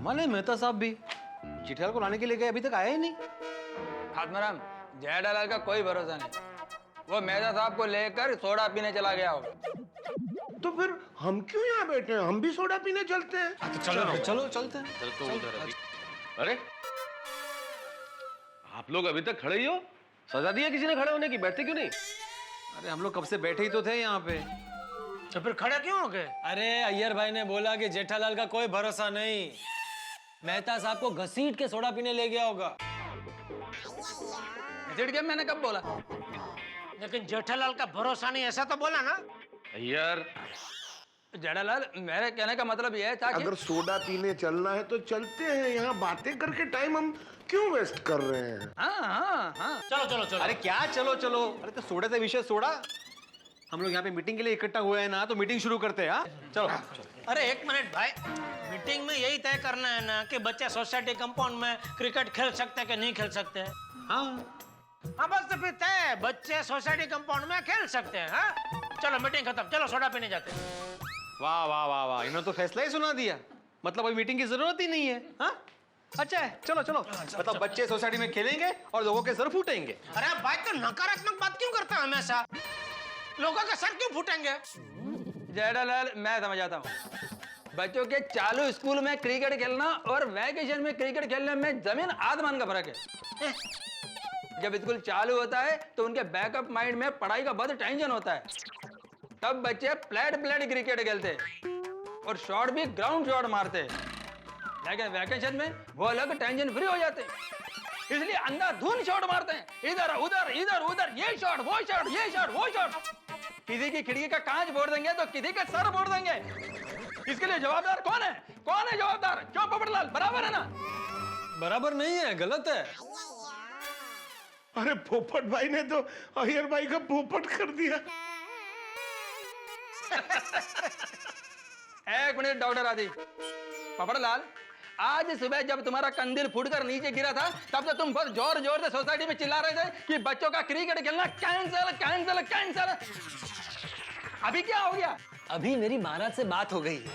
कमाल है, मेहता साहब भी जेठालाल को लाने के लिए गए, अभी तक आया ही नहीं। आत्माराम, जेठालाल का कोई भरोसा नहीं। वो मेहता साहब को लेकर सोडा पीने चला गया होगा। तो फिर हम क्यों यहाँ बैठे हैं? हम भी सोडा पीने चलते हैं। तो चलो चलते हैं। चल तो उधर अभी। अरे आप लोग अभी तक खड़े ही हो? सजा दिया किसी ने खड़े होने की? बैठते क्यों नहीं? अरे हम लोग कब से बैठे ही तो थे यहाँ पे। तो फिर खड़े क्यों हो गए? अरे अय्यर भाई ने बोला कि जेठालाल का कोई भरोसा नहीं, मेहता साहब को घसीट के सोडा पीने ले गया होगा। घसीट के मैंने कब बोला? लेकिन जेठालाल का भरोसा नहीं ऐसा तो बोला ना? यार जेठालाल, मेरे कहने का मतलब यह था कि अगर सोडा पीने चलना है तो चलते हैं। यहाँ बातें करके टाइम हम क्यों वेस्ट कर रहे हैं? हाँ। चलो चलो चलो। अरे क्या चलो चलो? अरे तो सोडे से विषय सोडा। हम लोग यहाँ पे मीटिंग के लिए इकट्ठा हुए हैं ना, तो मीटिंग शुरू करते हैं। चलो। अरे एक मिनट भाई, मीटिंग में यही तय करना है ना कि बच्चे सोसाइटी कंपाउंड में क्रिकेट खेल सकते हैं कि नहीं खेल सकते हैं? हाँ बस तो फिर तय, बच्चे सोसाइटी कंपाउंड में खेल सकते हैं। हाँ चलो मीटिंग खत्म, चलो सोडा पीने जाते हैं। वाह वाह वाह वाह, इन्होंने तो फैसला ही सुना दिया। मतलब अभी मीटिंग की जरूरत ही नहीं है। हाँ अच्छा है, चलो चलो। मतलब बच्चे सोसाइटी में खेलेंगे और लोगों के सर फूटेंगे। अरे भाई तो नकारात्मक बात क्यों करता है हमेशा? लोगों के सर क्यों फूटेंगे? जेठालाल, मैं समझ आता हूँ। बच्चों के चालू स्कूल में क्रिकेट खेलना और वैकेशन में क्रिकेट खेलने में जमीन आसमान का फर्क है। जब स्कूल चालू होता है तो उनके बैकअप माइंड में पढ़ाई का बहुत टेंशन होता है। तब बच्चे फ्लैट क्रिकेट खेलते और शॉट भी ग्राउंड शॉट मारते। लेकिन वैकेशन में वो अलग टेंशन फ्री हो जाते, इसलिए अंधाधुंध शॉट मारते हैं। इधर उधर इधर उधर, ये शॉट वो शॉट, ये शॉट वो शॉट। किसी की खिड़की का कांच फोड़ देंगे तो किसी का सर फोड़ देंगे। इसके लिए जवाबदार कौन है? कौन है जवाबदार? क्यों पोपटलाल? बराबर है ना? बराबर नहीं है, गलत है। अरे पोपट भाई ने तो अय्यर भाई का पोपट कर दिया। एक मिनट डॉक्टर आदि। पोपटलाल, आज सुबह जब तुम्हारा कंदील फूटकर नीचे गिरा था तब तो तुम बहुत जोर जोर से सोसाइटी में चिल्ला रहे थे कि बच्चों का क्रिकेट खेलना कैंसिल कैंसिल कैंसिल। अभी क्या हो गया? अभी मेरी महाराज से बात हो गई है,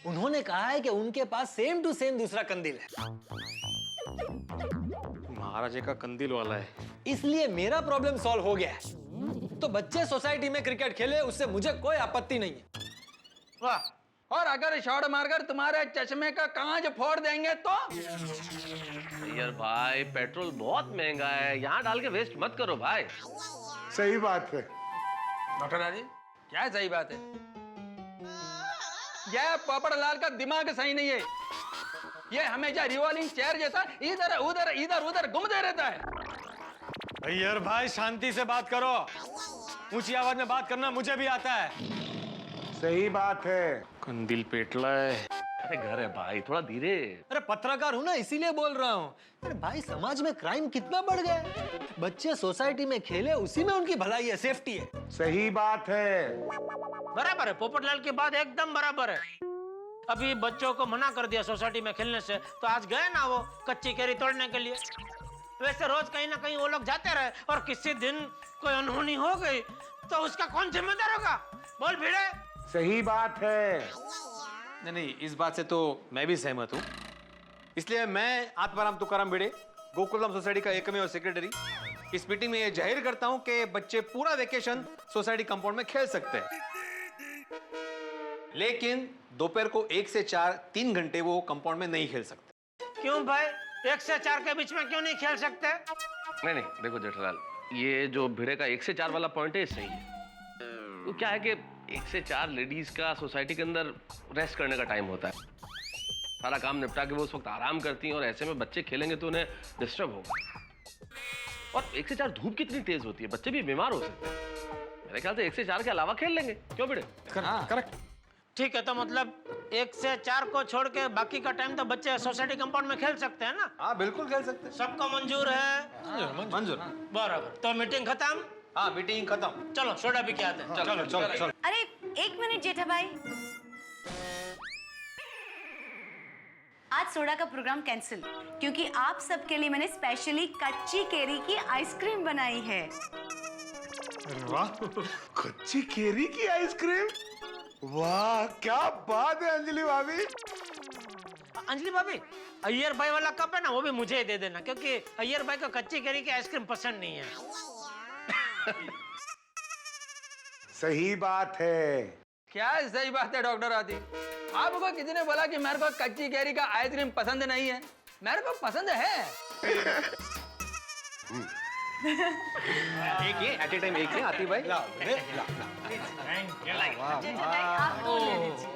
उन्होंने कहा है कि उनके पास सेम टू सेम दूसरा कंदील है। महाराजे का कंदील वाला है, इसलिए मेरा प्रॉब्लम सॉल्व हो गया है। तो बच्चे सोसाइटी में क्रिकेट खेले, उससे मुझे कोई आपत्ति नहीं है। वाह। और अगर शॉट मारकर तुम्हारे चश्मे का कांच फोड़ देंगे तो? यार भाई, पेट्रोल बहुत महंगा है, यहाँ डाल के वेस्ट मत करो भाई। सही बात है डॉक्टर आदि, क्या सही बात है? यह पोपटलाल का दिमाग सही नहीं है। यह हमेशा रिवॉल्विंग चेयर जैसा इधर उधर इधर उधर घूमते रहता है। अय्यर भाई शांति से बात करो, ऊंची आवाज में बात करना मुझे भी आता है। सही बात है। कंदील पेटला है। अरे घर है भाई, थोड़ा धीरे। अरे पत्रकार हूं ना, इसीलिए बोल रहा हूं। अरे भाई, समाज में क्राइम कितना बढ़ गया है। बच्चे सोसाइटी में खेले, उसी में उनकी भलाई है, सेफ्टी है। सही बात है। बराबर है, पोपटलाल की बात एकदम बराबर है। अभी बच्चों को मना कर दिया सोसाइटी में खेलने से, तो आज गए ना वो कच्ची केरी तोड़ने के लिए। वैसे रोज कहीं ना कहीं वो लोग जाते रहे और किसी दिन कोई अनहोनी हो गई तो उसका कौन जिम्मेदार होगा? बोल भिड़े। सही बात है। नहीं नहीं, इस बात से तो मैं भी सहमत हूँ। इसलिए मैं आत्माराम तुकाराम भिड़े, गोकुलधाम सोसाइटी का एकमेव सेक्रेटरी, इस मीटिंग में ये जाहिर करता हूँ कि बच्चे पूरा वेकेशन सोसाइटी कंपाउंड में खेल सकते हैं। लेकिन दोपहर को 1 से 4 3 घंटे वो कंपाउंड में नहीं खेल सकते। क्यों भाई? 1 से 4 के बीच में क्यों नहीं खेल सकते? नहीं, देखो जेठालाल, ये जो भिड़े का 1 से 4 वाला पॉइंट है, सही है। तो क्या है कि 1 से 4 लेडीज का सोसाइटी के अंदर रेस्ट करने का टाइम होता है। सारा काम निपटा के वो उस वक्त आराम करती हैं और ऐसे में बच्चे खेलेंगे तो उन्हें डिस्टर्ब होगा। और 1 से 4 धूप कितनी तेज होती है, बच्चे भी बीमार हो सकते हैं। मेरे ख्याल से 1 से 4 के अलावा खेल लेंगे, क्यों भिड़े? करेक्ट। ठीक है, तो मतलब 1 से 4 को छोड़ के बाकी का टाइम तो बच्चे सोसाइटी कंपाउंड में खेल सकते हैं ना? हाँ बिल्कुल खेल सकते हैं। सबको मंजूर है? मंजूर। बराबर। तो मीटिंग खत्म? हाँ मीटिंग खत्म। चलो सोडा पी के आते हैं। चलो चलो चलो। अरे एक मिनट जेठा भाई, आज सोडा का प्रोग्राम कैंसिल, क्योंकि आप सबके लिए मैंने स्पेशली कच्ची केरी की आइसक्रीम बनाई है। वाह, कच्ची केरी की आइसक्रीम! वाह क्या बात है अंजलि भाभी। अंजलि भाभी, अय्यर भाई वाला कप है ना, वो भी मुझे ही दे देना, क्योंकि अय्यर भाई को कच्ची केरी की आइसक्रीम पसंद नहीं है। सही बात है। क्या सही बात है डॉक्टर आतिफ? आपको किसी ने बोला कि मेरे को कच्ची कैरी का आइसक्रीम पसंद नहीं है? मेरे को पसंद है। एक ही एट ए टाइम, एक ही आती भाई। आप दो ले लीजिए।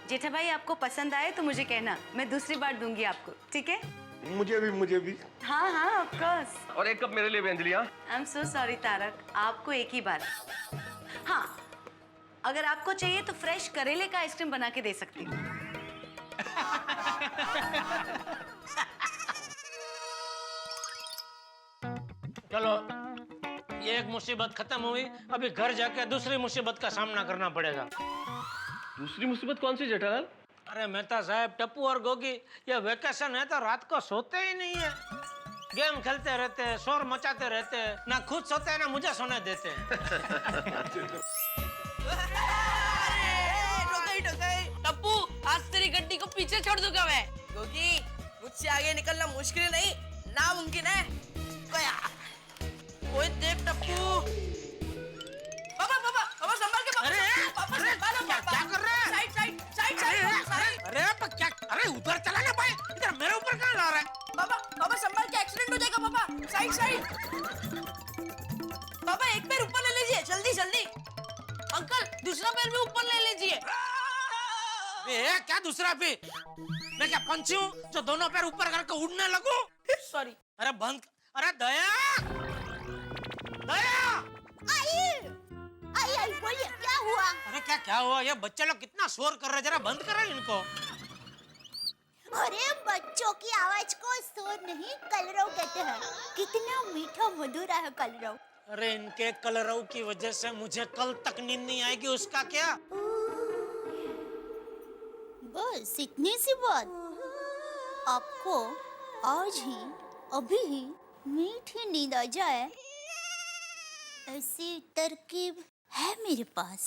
जेठा भाई, आपको पसंद आए तो मुझे कहना, मैं दूसरी बार दूंगी आपको, ठीक है? मुझे भी। हाँ हाँ, ऑफ कोर्स। और एक कप मेरे लिए भी अंजलि। हाँ I am so sorry Tarak, आपको एक ही बार। हाँ, अगर आपको चाहिए तो फ्रेश करेले का आइसक्रीम बना के दे सकती हूँ। चलो, ये एक मुसीबत खत्म हुई, अभी घर जाके दूसरी मुसीबत का सामना करना पड़ेगा। दूसरी मुसीबत कौन सी जेठालाल? अरे मेहता साहब, टप्पू और गोगी, ये वेकेशन है तो रात को सोते ही नहीं है। गेम खेलते रहते हैं, शोर मचाते रहते हैं, ना खुद सोते हैं ना मुझे सोने देते हैं। टप्पू, आज तेरी गड्डी को पीछे छोड़ दूंगा मैं, क्योंकि मुझसे आगे निकलना मुश्किल नहीं, नामुमकिन है। गया। ओए देख टप्पू। पापा संभाल के पापा। अरे, पापा अरे, संभालो पापा। क्या कर रहे हैं? साइड। अरे उधर चला ना भाई, इधर मेरे ऊपर कहाँ ला रहा है? पापा संभाल के, एक्सीडेंट हो जाएगा पापा। साइड। पापा एक पैर ऊपर ले लीजिए, जल्दी। अंकल दूसरा पैर भी ऊपर ले लीजिए। ए, क्या दूसरा भी? मैं क्या पंछी हूँ जो दोनों पैर ऊपर करके उड़ने लगूं? सॉरी। अरे बंद। अरे दया, आई बोलिए क्या हुआ? अरे क्या हुआ? ये बच्चे लोग कितना शोर कर रहे हैं, जरा बंद कर रहे हैं इनको। अरे बच्चों की आवाज को शोर नहीं, कलरव कहते हैं। कितना मीठा मधुर है कलरव। अरे इनके कलरव की वजह से मुझे कल तक नींद नहीं आएगी, उसका क्या? बस इतनी सी बात। आपको आज ही अभी ही मीठी नींद आ जाए, ऐसी तरकीब है मेरे पास।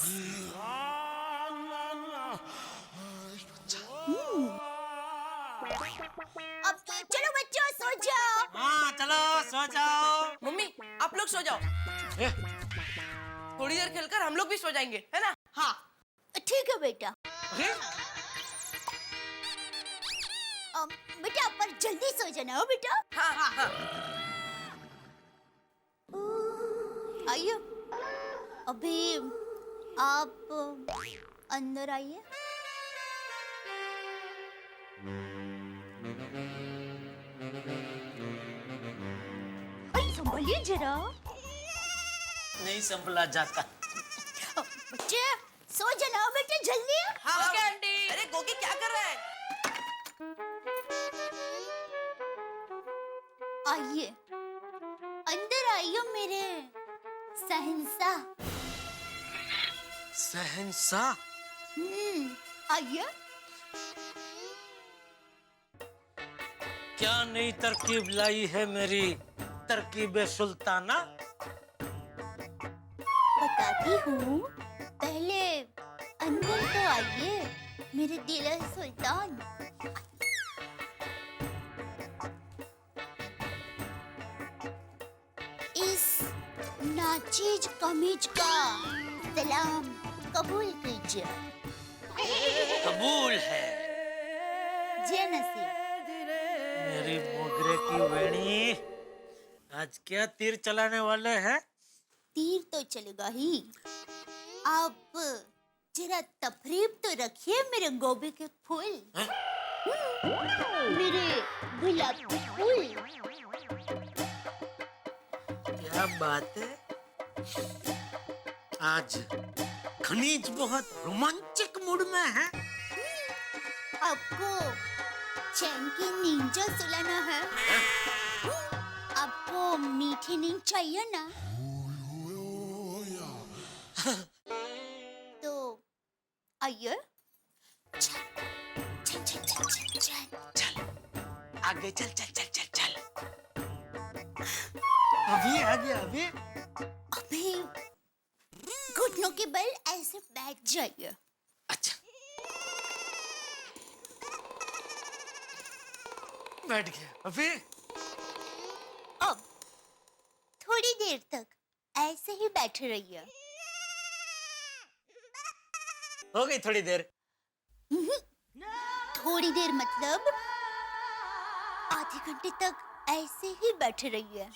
अब तो चलो बच्चों सो जाओ। हाँ चलो सो जाओ। मम्मी आप लोग सो जाओ, ए, थोड़ी देर खेलकर हम लोग भी सो जाएंगे, है ना? हाँ ठीक है बेटा। अरे, बेटा पर जल्दी सो जाना हो बेटा। हाँ। आइए, अभी आप अंदर आइए। संभलिए जरा। नहीं संभला जाता। बच्चे सो जाना हो बेटा, जल्दी। हाँ ओके आंटी। अरे गोगी क्या कर रहा है? आइए, अंदर आइए मेरे शहंशाह। शहंशाह? आइए। क्या नई तरकीब लाई है मेरी तरकीबे सुल्ताना? बताती हूँ, पहले अंदर तो आइए मेरे दिल सुल्तान। इस नाचीज कमीज का सलाम कबूल कीजिए। कबूल है। जे नसीब। मेरी मोगरे की वेणी, आज क्या तीर चलाने वाले हैं? तीर तो चलेगा ही। आप जरा तफरीब तो रखिए मेरे गोभी के फूल। मेरे गुलाब के फूल। क्या बात है, आज खनीज बहुत रोमांचक मूड में है। आपको चैन की नींद सुलाना है? आपको मीठी नींद चाहिए ना? तो आइए। चल। आगे चल। अभी आगे अभी घुटनों के बल ऐसे बैठ जाइए। बैठ गया अभी। अब थोड़ी देर तक ऐसे ही बैठे रहिए। हो गई थोड़ी देर। थोड़ी देर मतलब आधे घंटे तक ऐसे ही बैठे रहिए।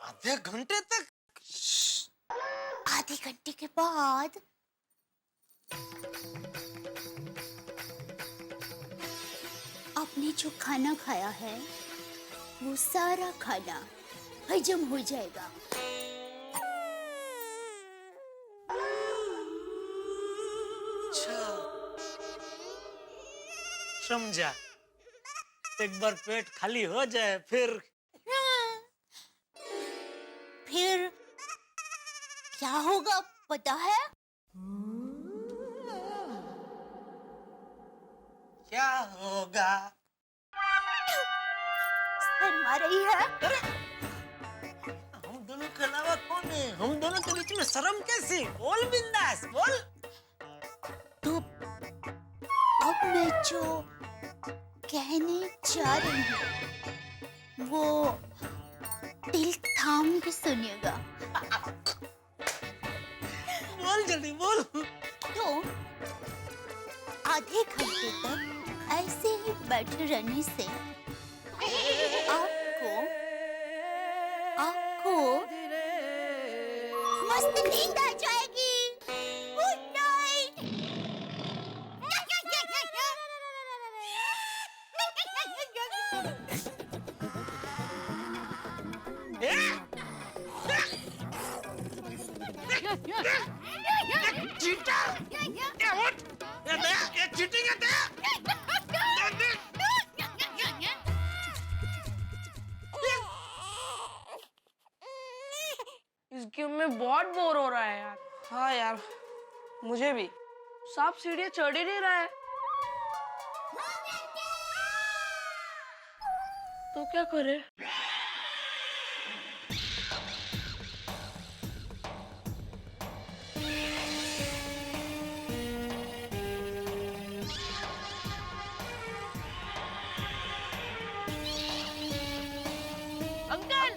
आधे घंटे तक? आधे घंटे के बाद आपने जो खाना खाया है वो सारा खाना हजम हो जाएगा। अच्छा, समझा। एक बार पेट खाली हो जाए फिर फिर क्या होगा पता है? क्या होगा? शर्मा रही है? हम दोनों के अलावा कौन है? हम दोनों के बीच में शर्म कैसी? बोल बिंदास बोल। तो अब मैं जो कहने जा रही हूँ वो दिल थाम के सुनिएगा। बोल जल्दी बोल। तो आधे घंटे तक ऐसे ही बैठे रहने से आपको मस्त नींद आ जाएगी। Good night. चीटिंग है तेरा। इस गेम में बहुत बोर हो रहा है यार। हाँ यार, मुझे भी। सांप सीढ़ियाँ चढ़ ही नहीं रहा है। तो क्या करे? अंकल,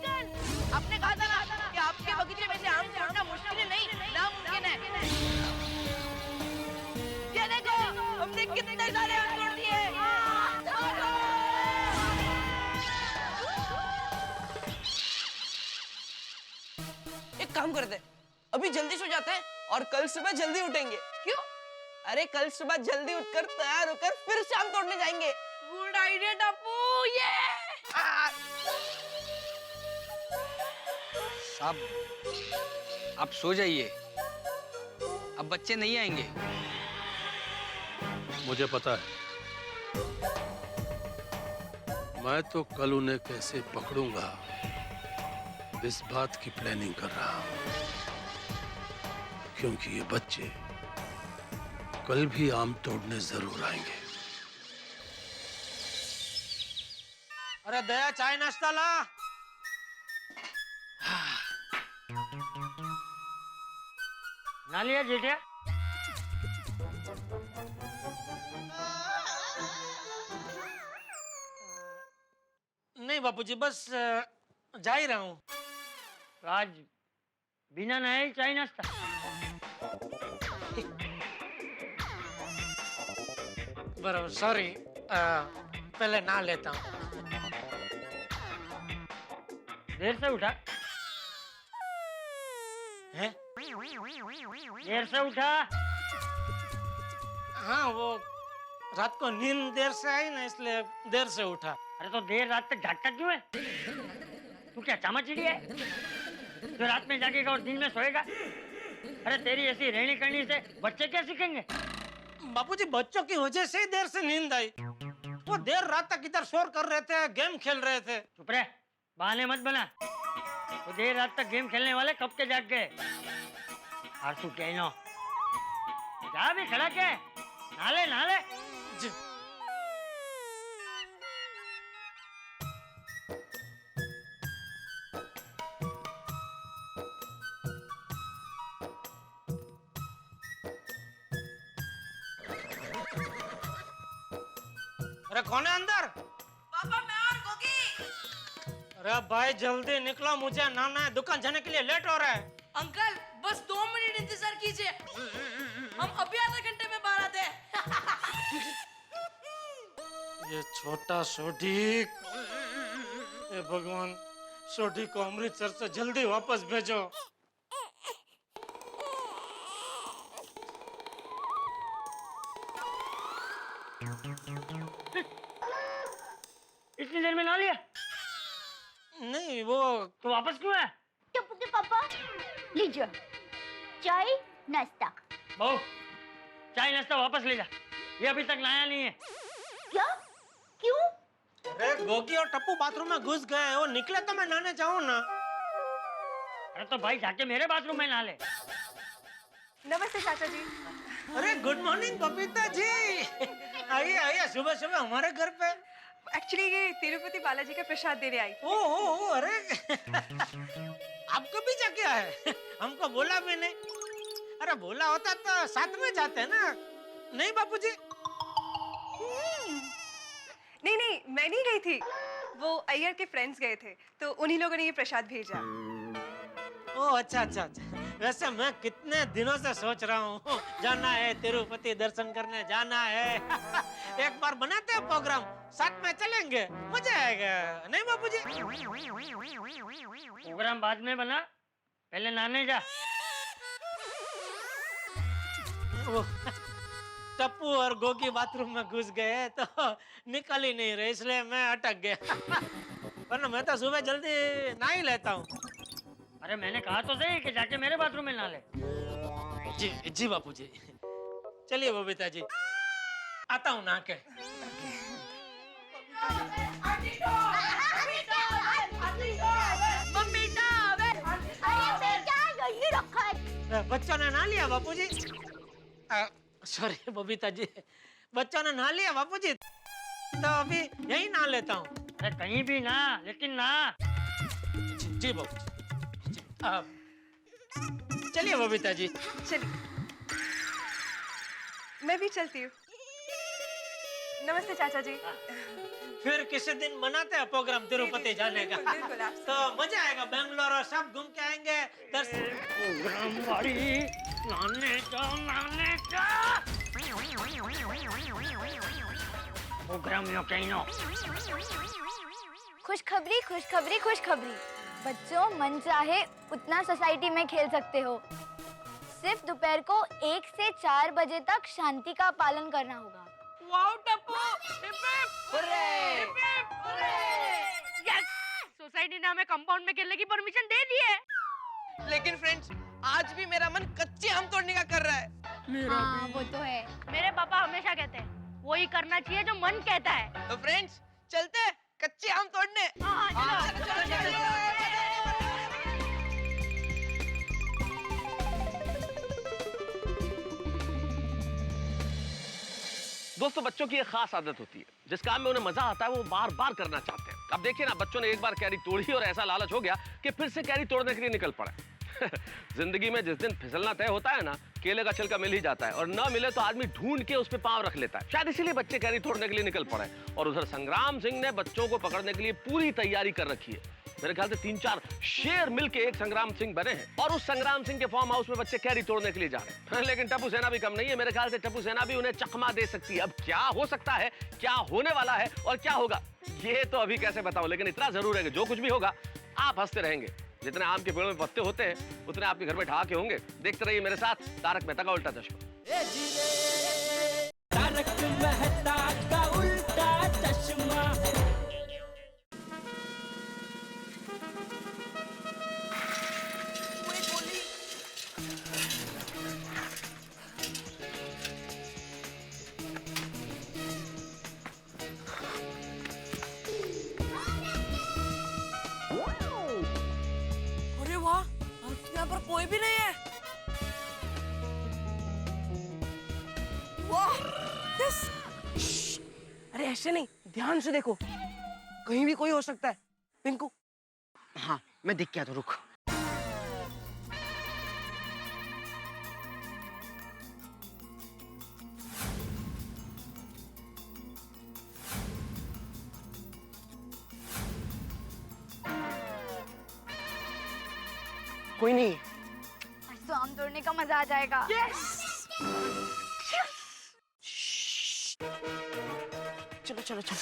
आपने कहा था ना कि आपके बगीचे में से आम तोड़ना मुश्किल नहीं, नामुमकिन है। ये देखो, हमने कितने सारे आम तोड़ दिए। एक काम करते हैं, अभी जल्दी सो जाते हैं और कल सुबह जल्दी उठेंगे। क्यों? अरे कल सुबह जल्दी उठकर तैयार होकर फिर से आम तोड़ने जाएंगे। Good idea Tappu. ये साहब आप सो जाइए, अब बच्चे नहीं आएंगे। मुझे पता है, मैं तो कल उन्हें कैसे पकड़ूंगा इस बात की प्लानिंग कर रहा हूं, क्योंकि ये बच्चे कल भी आम तोड़ने जरूर आएंगे। अरे दया, चाय नाश्ता ला। ना लिया जेठिया? नहीं बापूजी, बस जा ही रहा हूँ। आज बिना नहाए चाय नाश्ता? बराबर, सॉरी, पहले नहा लेता हूँ। देर से उठा है? देर से उठा? हाँ, वो रात को नींद देर से आई ना, इसलिए देर से उठा। अरे तो देर रात तक जागता क्यों है? तू क्या चामाचिड़ी है जो रात में जागेगा और दिन में सोएगा? अरे तेरी ऐसी रहनी करनी से बच्चे क्या सीखेंगे? बापूजी, बच्चों की वजह से ही देर से नींद आई। वो देर रात तक इधर शोर कर रहे थे, गेम खेल रहे थे। चुप रह, बहाने मत बना। वो देर रात तक गेम खेलने वाले कब के जाग गए? आरसू कहनो जा भी खड़ा के नाले नाले। अरे कौन है अंदर? अरे भाई जल्दी निकलो, मुझे नाना है, दुकान जाने के लिए लेट हो रहा है। अंकल बस 2 मिनट इंतजार कीजिए, हम अभी आधे घंटे में बाहर आते हैं। ये छोटा सोढीक, ये भगवान सोढी को अमृतसर से जल्दी वापस भेजो। इतनी देर में ना लिया नहीं वो तो वापस क्यों है? टप्पू के पापा लीजिए चाय नाश्ता। बहू चाय नाश्ता वापस ले जा, ये अभी तक लाया नहीं है। क्या? क्यों? अरे गोगी और टप्पू बाथरूम में घुस गए, वो निकले तो मैं नहाने जाऊं ना। अरे तो भाई जाके मेरे बाथरूम में नहा ले। नमस्ते चाचा जी। अरे गुड मॉर्निंग बबीता जी, आइए आइए सुबह सुबह हमारे घर पे। एक्चुअली ये तिरुपति बालाजी का प्रसाद देने आई। ओ अरे आपको भी जाके आए, हमको बोला भी नहीं। अरे बोला होता तो साथ में जाते ना, नहीं बापूजी? नहीं मैं नहीं गई थी, वो अय्यर के फ्रेंड्स गए थे तो उन्हीं लोगों ने ये प्रसाद भेजा। ओ अच्छा। वैसे मैं कितने दिनों से सोच रहा हूँ जाना है, तिरुपति दर्शन करने जाना है। एक बार बनाते हैं प्रोग्राम, साथ में चलेंगे, मजा आएगा, नहीं बापूजी? प्रोग्राम बाद में बना, पहले नहाने जा। वो टप्पू और गोगी बाथरूम में घुस गए तो निकल ही नहीं रहे, इसलिए मैं अटक गया। वरना मैं तो सुबह जल्दी नहा ही लेता हूँ। अरे मैंने कहा तो सही कि जाके मेरे बाथरूम में नहा ले। जी बापूजी। चलिए बबीता जी, आता हूँ नहा के। बच्चों ने नहा लिया बापूजी? सॉरी बबीता जी, बच्चों ने नहा लिया बापूजी, तो अभी यही नहा लेता हूँ। अरे कहीं भी ना, लेकिन ना। जी बापूजी। चलिए बबीता जी। चलिए मैं भी चलती हूँ। नमस्ते चाचा जी। फिर किसी दिन मनाते हैं प्रोग्राम तिरुपति जाने का, बिल्कुल आप तो मजा आएगा। बेंगलोर और सब घूम के आएंगे। प्रोग्राम वाली नहाने का प्रोग्राम यो कहीं खुशखबरी। बच्चों मन चाहे उतना सोसाइटी में खेल सकते हो, सिर्फ दोपहर को 1 से 4 बजे तक शांति का पालन करना होगा। वाओ टप्पू, सोसाइटी ने हमें कंपाउंड में खेलने की परमिशन दे दी है। लेकिन फ्रेंड्स आज भी मेरा मन कच्चे आम तोड़ने का कर रहा है। हाँ, वो तो है। मेरे पापा हमेशा कहते हैं वही करना चाहिए जो मन कहता है। तो फ्रेंड्स चलते हैं कच्चे आम तोड़ने। चलो। दोस्तों बच्चों की एक खास आदत होती है, जिस काम में उन्हें मजा आता है वो बार बार करना चाहते हैं। अब देखिए ना, बच्चों ने एक बार कैरी तोड़ी और ऐसा लालच हो गया कि फिर से कैरी तोड़ने के लिए निकल पड़े। जिंदगी में जिस दिन फिसलना तय होता है ना, केले का छिलका मिल ही जाता है, और ना मिले तो आदमी ढूंढ के उस पे पांव रख लेता है। शायद इसीलिए बच्चे कैरी तोड़ने के लिए निकल पड़े। और उधर संग्राम सिंह ने बच्चों को पकड़ने के लिए पूरी तैयारी कर रखी है। मेरे ख्याल से 3-4 शेर मिलके एक संग्राम सिंह बने हैं, और उस संग्राम सिंह के फार्म हाउस में बच्चे कैरी तोड़ने के लिए जा रहे हैं। लेकिन टप्पू सेना भी कम नहीं है। मेरे ख्याल से टप्पू सेना भी उन्हें चकमा दे सकती है। अब क्या हो सकता है, क्या होने वाला है और क्या होगा, ये तो अभी कैसे बताऊं। लेकिन इतना जरूर है कि जो कुछ भी होगा आप हंसते रहेंगे। जितने आम के पेड़ में पत्ते होते हैं उतने आपके घर में ठहाके होंगे। देखते रहिए मेरे साथ तारक मेहता का उल्टा चश्मा। तारक मेहता का उल्टा चश्मा। अरे वाह, यहाँ पर कोई भी नहीं है। वाह, यस। अरे ऐसे नहीं, ध्यान से देखो, कहीं भी कोई हो सकता है। पिंकू। हाँ मैं देख के आता हूँ, रुक। कोई नहीं। आज तो आम तोड़ने का मजा आ जाएगा। चलो चलो चलो।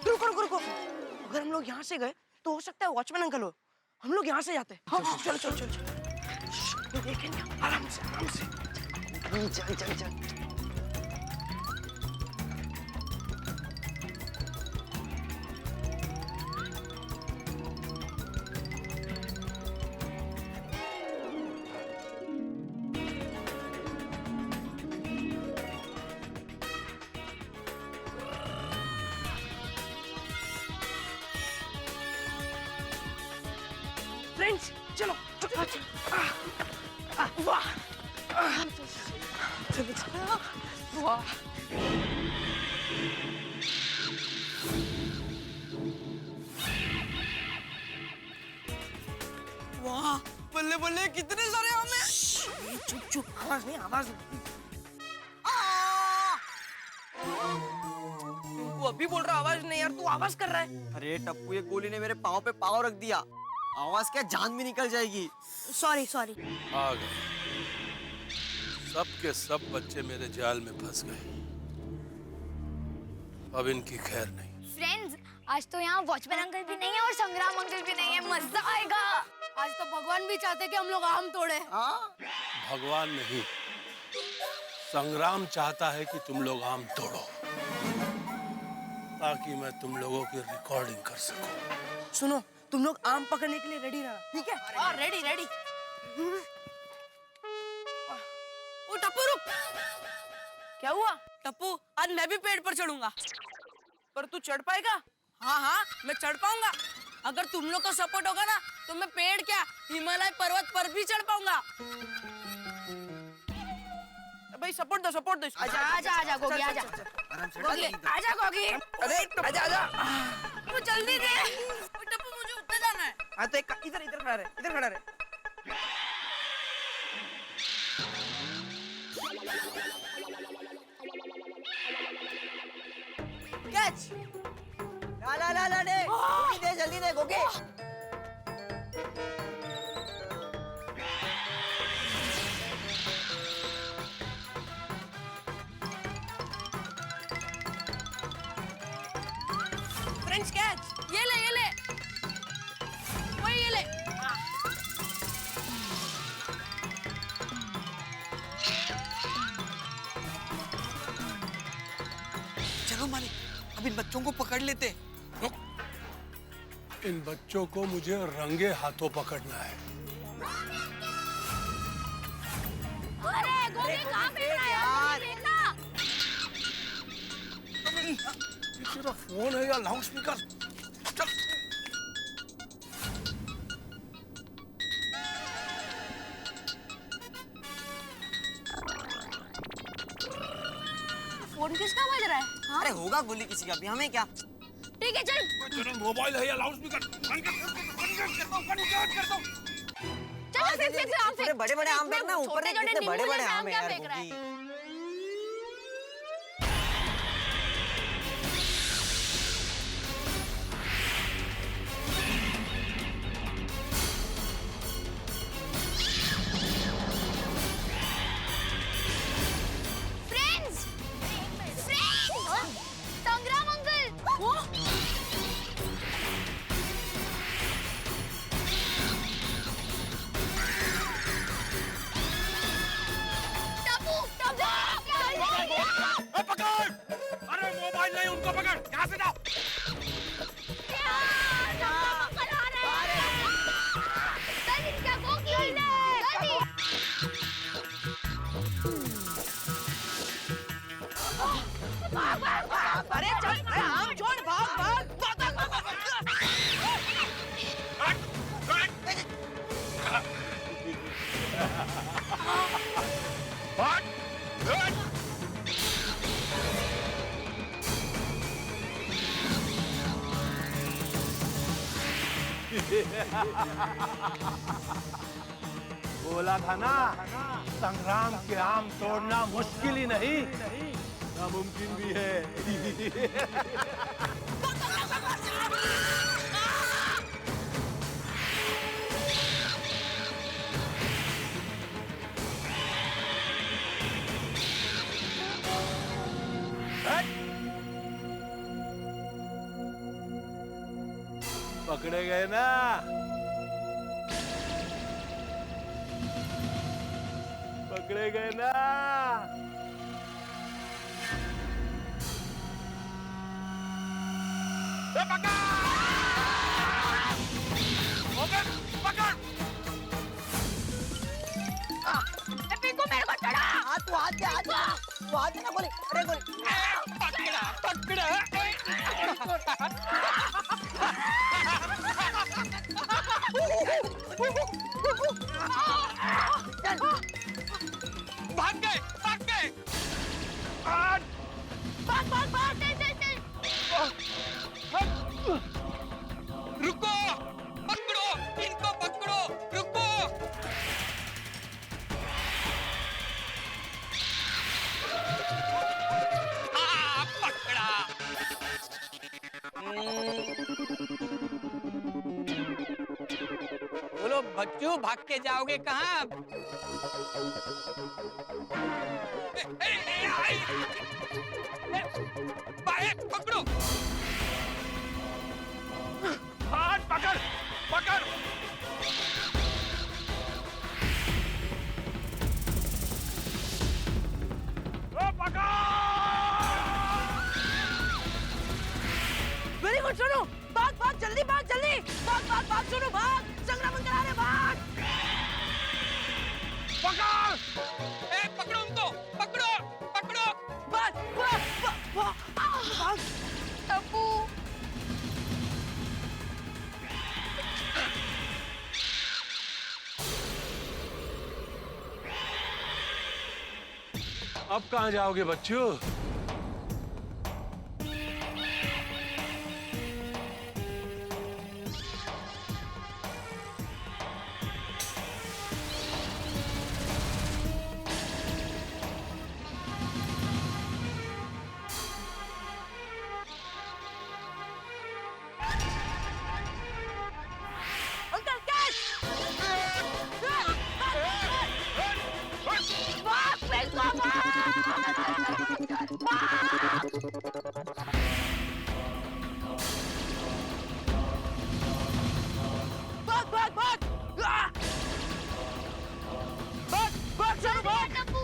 रुको रुको रुको, अगर हम लोग यहाँ से गए तो हो सकता है वॉचमैन अंकल हो। हम लोग यहाँ से जाते हैं। हाँ, चलो चलो चलो चलो। देखेंगे आराम से आराम से। चल चल चल। फ्रेंड्स चलो वाह चलो चलो वाह वाह बल्ले बल्ले कितने सारे आम हैं। चुप चुप आवाज नहीं आवाज नहीं। तू अभी बोल रहा आवाज नहीं यार, तू आवाज कर रहा है। अरे टप्पू, ये गोली ने मेरे पाँव पे पाँव रख दिया। आवाज क्या, जान भी निकल जाएगी। Sorry sorry. आ गए, सब के सब बच्चे मेरे जाल में फंस गए। अब इनकी खैर नहीं। फ्रेंड्स, आज तो यहाँ वॉचमैन अंकल भी नहीं है और संग्राम अंकल भी नहीं है। मजा आएगा। आज तो भगवान भी चाहते कि हम लोग आम तोड़े। भगवान नहीं, संग्राम चाहता है कि तुम लोग आम तोड़ो, ताकि मैं तुम लोगों की रिकॉर्डिंग कर सकूं। सुनो, तुम लोग आम पकड़ने के लिए रेडी रहना, ठीक है? हाँ रेडी रेडी। ओ टप्पू रुक। क्या हुआ? टप्पू, आज मैं भी पेड़ पर चढ़ूंगा। पर तू चढ़ पाएगा? हाँ हाँ मैं चढ़ पाऊंगा। अगर तुम लोग का सपोर्ट होगा ना तो मैं पेड़ क्या हिमालय पर्वत पर भी चढ़ पाऊंगा। भाई सपोर्ट दो सपोर्ट दो। आजा आजा आजा गोगी आजा। गोगी आजा गोगी। अरे आजा आजा। तू जल्दी दे। टप्पू मुझे ऊपर जाना है। हाँ तो इधर इधर खड़ा रहे, इधर खड़ा रहे। कैच। ला ला ला ला दे, गोगी दे, जल्दी दे गोगी। Friends catch. ये ले वही ये ले। चलो मालिक, अब इन बच्चों को पकड़ लेते। इन बच्चों को मुझे रंगे हाथों पकड़ना है। अरे गोगी कहाँ पे है यार? देखना। तेरा फोन है या लाउड स्पीकर? चल। फोन किसका बज रहा है? हाँ? अरे होगा गोली किसी का भी, हमें क्या। ठीक है चल। तेरा मोबाइल है या लाउड स्पीकर? बंद कर दो। चलो फिर आम फेंक। बड़े बड़े आम फेंकना, ऊपर नहीं, कितने बड़े बड़े आम है यार फेंक रहा है। गोगी। संग्राम अंकल। टप्पू पकड़! अरे मोबाइल नहीं, उनको पकड़, यहाँ से जाओ। अरे चल, अरे आम छोड़, भाग भाग। बोला था ना, संग्राम के आम तोड़ना मुश्किल ही नहीं, नामुमकिन भी है। पकड़े गए ना? पकड़े गए ना? पिंकू मेरे को चढ़ा। तू हाथ दे, हाथ दे। तू हाथ दे ना गोली। अरे गोली। भाग गए, भाग गए। भाग, भाग, भाग। चल। रुको, पकड़ो, इनको पकड़ो, रुको। पकड़ा। बोलो बच्चों, भाग के जाओगे कहाँ? पकड़ो। हाथ पकड़, पकड़। Very good Sonu. भाग, भाग, जल्दी भाग, जल्दी। भाग, भाग, भाग सोनू, भाग। संग्राम करा रहे, भाग। पकड़। पकड़ो उनको, पकड़ो, पकड़ो। भाग, भाग, भाग, भाग। टप्पू अब कहाँ जाओगे बच्चों? Uncle catch. भाग, पिंकू, भाग, भाग, भाग। भाग, भाग सोनू, भाग। टप्पू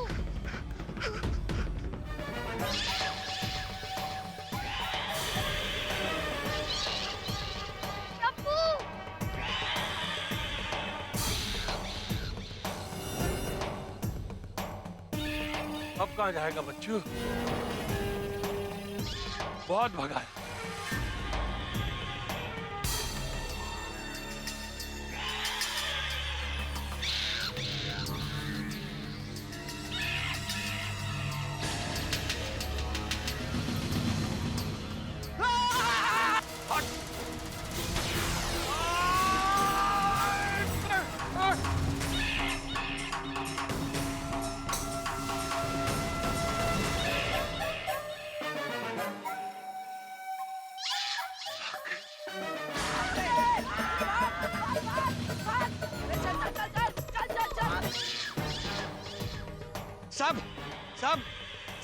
टप्पू अब कहाँ जाएगा बच्चों? बहुत भगा है।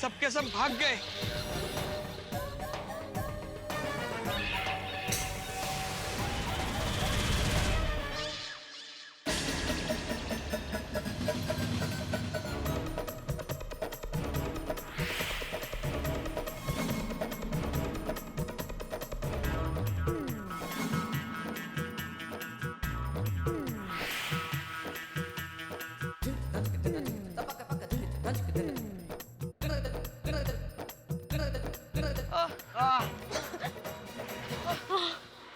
सबके सब भाग गए।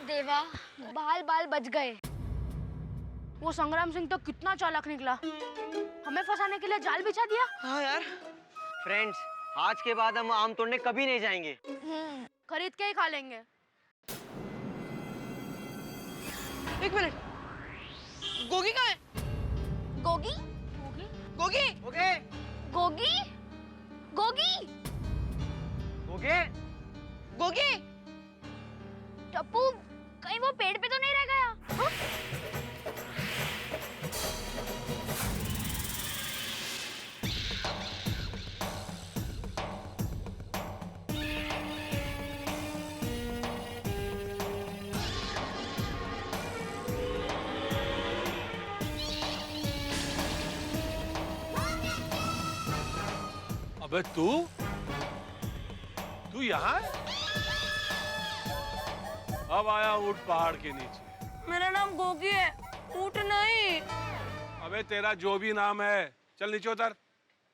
देवा बाल बाल बच गए। वो संग्राम सिंह तो कितना चालाक निकला, हमें फंसाने के लिए जाल बिछा दिया। हाँ यार। फ्रेंड्स, आज के बाद हम आम तोड़ने कभी नहीं जाएंगे। खरीद के ही खा लेंगे। एक मिनट, गोगी कहाँ है? गोगी गोगी ओके गोगी गोगी ओके गोगी टप्पू, कहीं वो पेड़ पे तो नहीं रह गया? हाँ? अबे तू यहाँ है? अब आया ऊँट पहाड़ के नीचे। मेरा नाम गोगी है, ऊँट नहीं। अबे तेरा जो भी नाम है, चल नीचे उतर,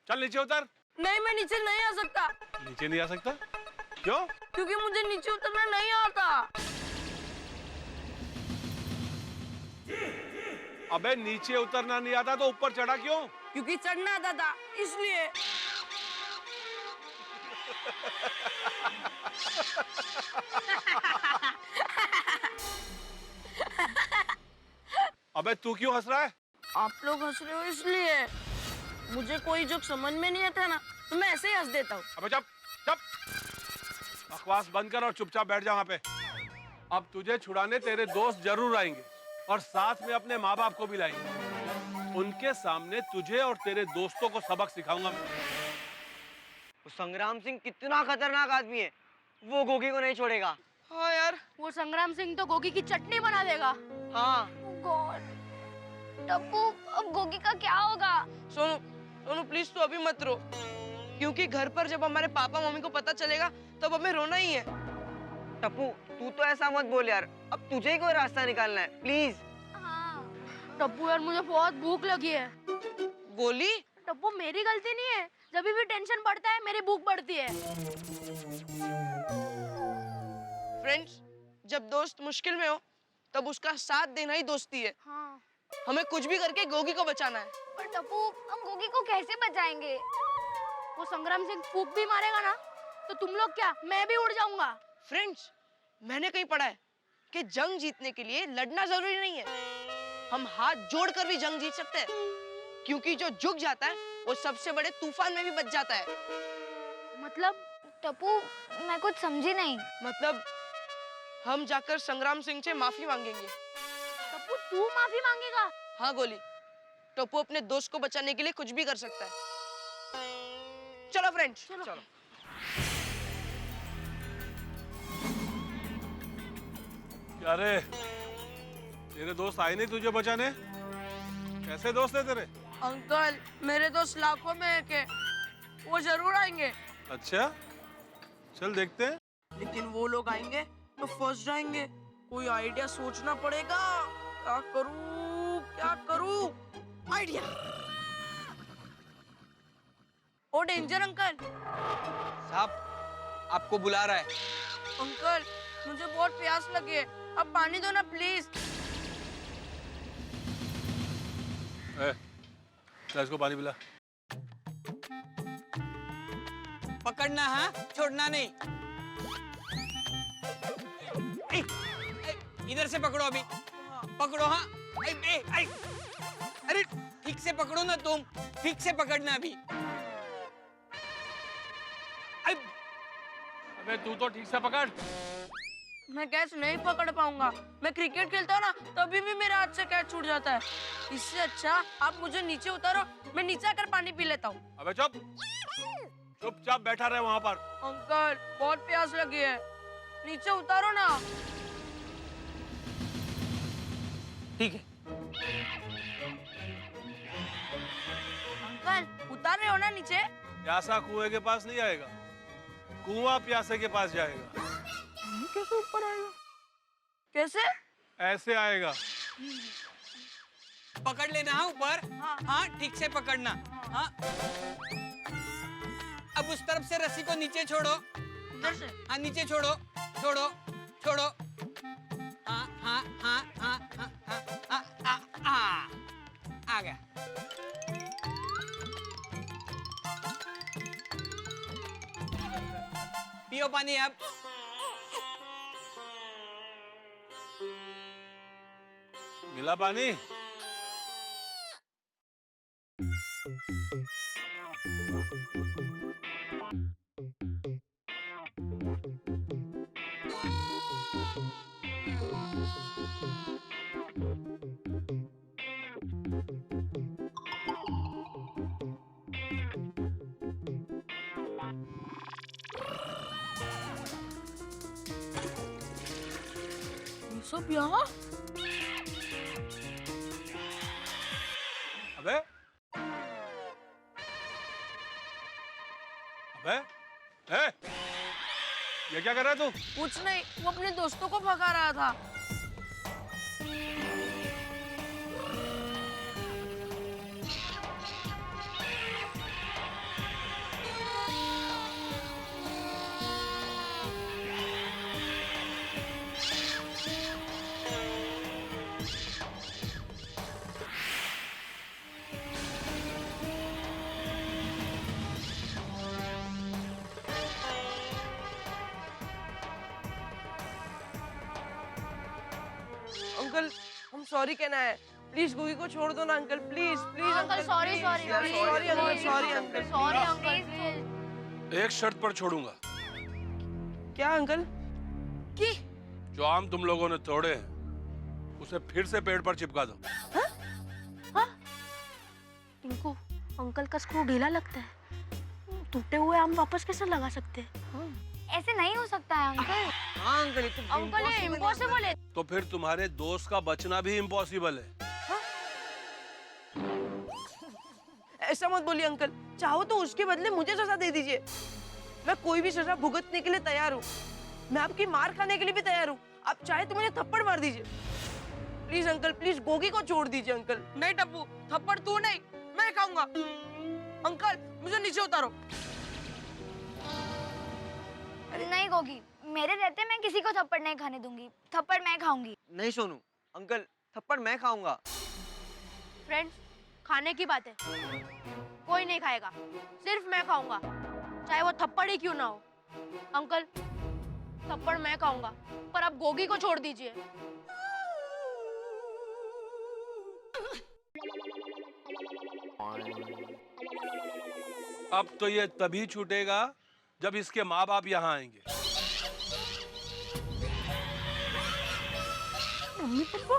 चल नीचे उतर। नहीं, मैं नीचे नहीं आ सकता। नीचे नहीं आ सकता? क्यों? क्योंकि मुझे नीचे उतरना नहीं आता। अबे नीचे उतरना नहीं आता तो ऊपर चढ़ा क्यों? क्योंकि चढ़ना आता था, इसलिए। अबे तू क्यों हंस रहा है? आप लोग हंस रहे हो इसलिए। मुझे कोई जोक समझ में नहीं आता ना, तो मैं ऐसे ही हंस देता हूँ। अबे चुप चुप, बकवास बंद कर और चुपचाप बैठ जा वहाँ पे। अब तुझे छुड़ाने तेरे दोस्त जरूर आएंगे और साथ में अपने माँ बाप को भी लाएंगे। उनके सामने तुझे और तेरे दोस्तों को सबक सिखाऊंगा मैं। वो संग्राम सिंह कितना खतरनाक आदमी है, वो गोगी को नहीं छोड़ेगा। हाँ यार, वो संग्राम सिंह तो गोगी की चटनी बना देगा। हाँ गॉड, टप्पू, अब गोगी का क्या होगा? सोनू, सोनू प्लीज तू अभी मत रो, क्योंकि घर पर जब हमारे पापा मम्मी को पता चलेगा तब हमें रोना ही है। टप्पू तू तो ऐसा मत बोल यार, अब तुझे ही कोई रास्ता निकालना है, प्लीज। हाँ, टप्पू यार मुझे बहुत भूख लगी है। गोली? टप्पू मेरी गलती नहीं है, जब भी टेंशन बढ़ता है मेरी भूख बढ़ती है। फ्रेंड्स, जब दोस्त मुश्किल में हो तब उसका साथ देना ही दोस्ती है। हाँ। हमें कुछ भी करके गोगी को बचाना है। पर टप्पू, हम गोगी को कैसे बचाएंगे? वो संग्राम सिंह फूंक भी मारेगा ना, तो तुम लोग क्या, मैं भी उड़ जाऊंगा। फ्रेंड्स, मैंने कहीं पढ़ा है कि जंग जीतने के लिए लड़ना जरूरी नहीं है, हम हाथ जोड़कर भी जंग जीत सकते हैं, क्योंकि जो झुक जाता है वो सबसे बड़े तूफान में भी बच जाता है। मतलब? टप्पू, मैं कुछ समझी नहीं। मतलब हम जाकर संग्राम सिंह से माफी मांगेंगे। टप्पू, तू माफी मांगेगा? हाँ गोली, टप्पू अपने दोस्त को बचाने के लिए कुछ भी कर सकता है। चलो फ्रेंड्स, चलो। क्या रे, तेरे दोस्त आए नहीं तुझे बचाने? कैसे दोस्त है तेरे? अंकल, मेरे दोस्त लाखों में एक है, वो जरूर आएंगे। अच्छा, चल देखते हैं। लेकिन वो लोग आएंगे तो फंस जाएंगे, कोई आइडिया सोचना पड़ेगा। क्या करूं, क्या करूं? आइडिया। ओ डेंजर अंकल। साहब, आपको बुला रहा है। अंकल, मुझे बहुत प्यास लगी है, अब पानी दो ना प्लीज। चल इसको पानी पिला। पकड़ना, हाँ, छोड़ना नहीं। इधर से पकड़ो अभी, पकड़ो। हाँ, अरे ठीक से पकड़ो ना तुम, ठीक से पकड़ना अभी। अबे तू तो ठीक से पकड़। मैं कैच नहीं पकड़ पाऊंगा, मैं क्रिकेट खेलता हूँ ना, तभी भी मेरे हाथ से कैच छूट जाता है। इससे अच्छा आप मुझे नीचे उतारो, मैं नीचे आकर पानी पी लेता हूँ। अबे चुप, चुपचाप बैठा रहे वहाँ पर। अंकल, बहुत प्यास लगी है, नीचे उतारो ना। ठीक है। अंकल, उतार रहे हो ना नीचे? प्यासा कुएं के पास नहीं आएगा, कुआं प्यासे के पास जाएगा। कैसे ऊपर आएगा? कैसे? ऐसे आएगा। पकड़ लेना, हाँ, ऊपर। हाँ, ठीक से पकड़ना। हाँ, अब उस तरफ से रस्सी को नीचे छोड़ो। इधर से? हाँ, नीचे छोड़ो, छोड़ो, छोड़ो। हाँ, हाँ, हाँ, हाँ, हाँ, हाँ, हाँ, हाँ, आ गया। पियो पानी अब। मिला पानी? सब यहाँ? अबे अबे ए, ये क्या कर रहा है तू? कुछ नहीं, वो अपने दोस्तों को भगा रहा था। अंकल, हम सॉरी कहना है। प्लीज गोगी को छोड़ दो ना uncle, please please uncle sorry sorry sorry uncle, sorry uncle, sorry uncle please. एक शर्त पर छोड़ूंगा। क्या अंकल? की जो आम तुम लोगों ने तोड़े हैं उसे फिर से पेड़ पर चिपका दो। टिंकू, अंकल का स्क्रू ढीला लगता है, टूटे हुए आम वापस कैसे लगा सकते हैं? ऐसे नहीं हो सकता है अंकल। हाँ अंकल, अंकल ये इम्पॉसिबल है। तो फिर तुम्हारे दोस्त का बचना भी इम्पॉसिबल है। ऐसा मत बोलिए अंकल, चाहो तो उसके बदले मुझे सजा दे दीजिए। मैं कोई भी सजा भुगतने के लिए तैयार हूँ। मैं आपकी मार खाने के लिए भी तैयार हूँ। आप चाहे तो मुझे थप्पड़ मार दीजिए। प्लीज अंकल, प्लीज गोगी को छोड़ दीजिए अंकल। नहीं टप्पू, थप्पड़ तू नहीं, मैं खाऊंगा। अंकल मुझे नीचे उतारो। नहीं गोगी, मेरे रहते मैं किसी को थप्पड़ नहीं खाने दूंगी। थप्पड़ मैं खाऊंगी। नहीं सोनू, अंकल थप्पड़ मैं खाऊंगा। फ्रेंड्स, खाने की बात है, कोई नहीं खाएगा, सिर्फ मैं खाऊंगा, चाहे वो थप्पड़ ही क्यों ना हो। अंकल, थप्पड़ मैं खाऊंगा, पर आप गोगी को छोड़ दीजिए। अब तो ये तभी छूटेगा जब इसके माँ बाप यहाँ आएंगे। Mummy papa?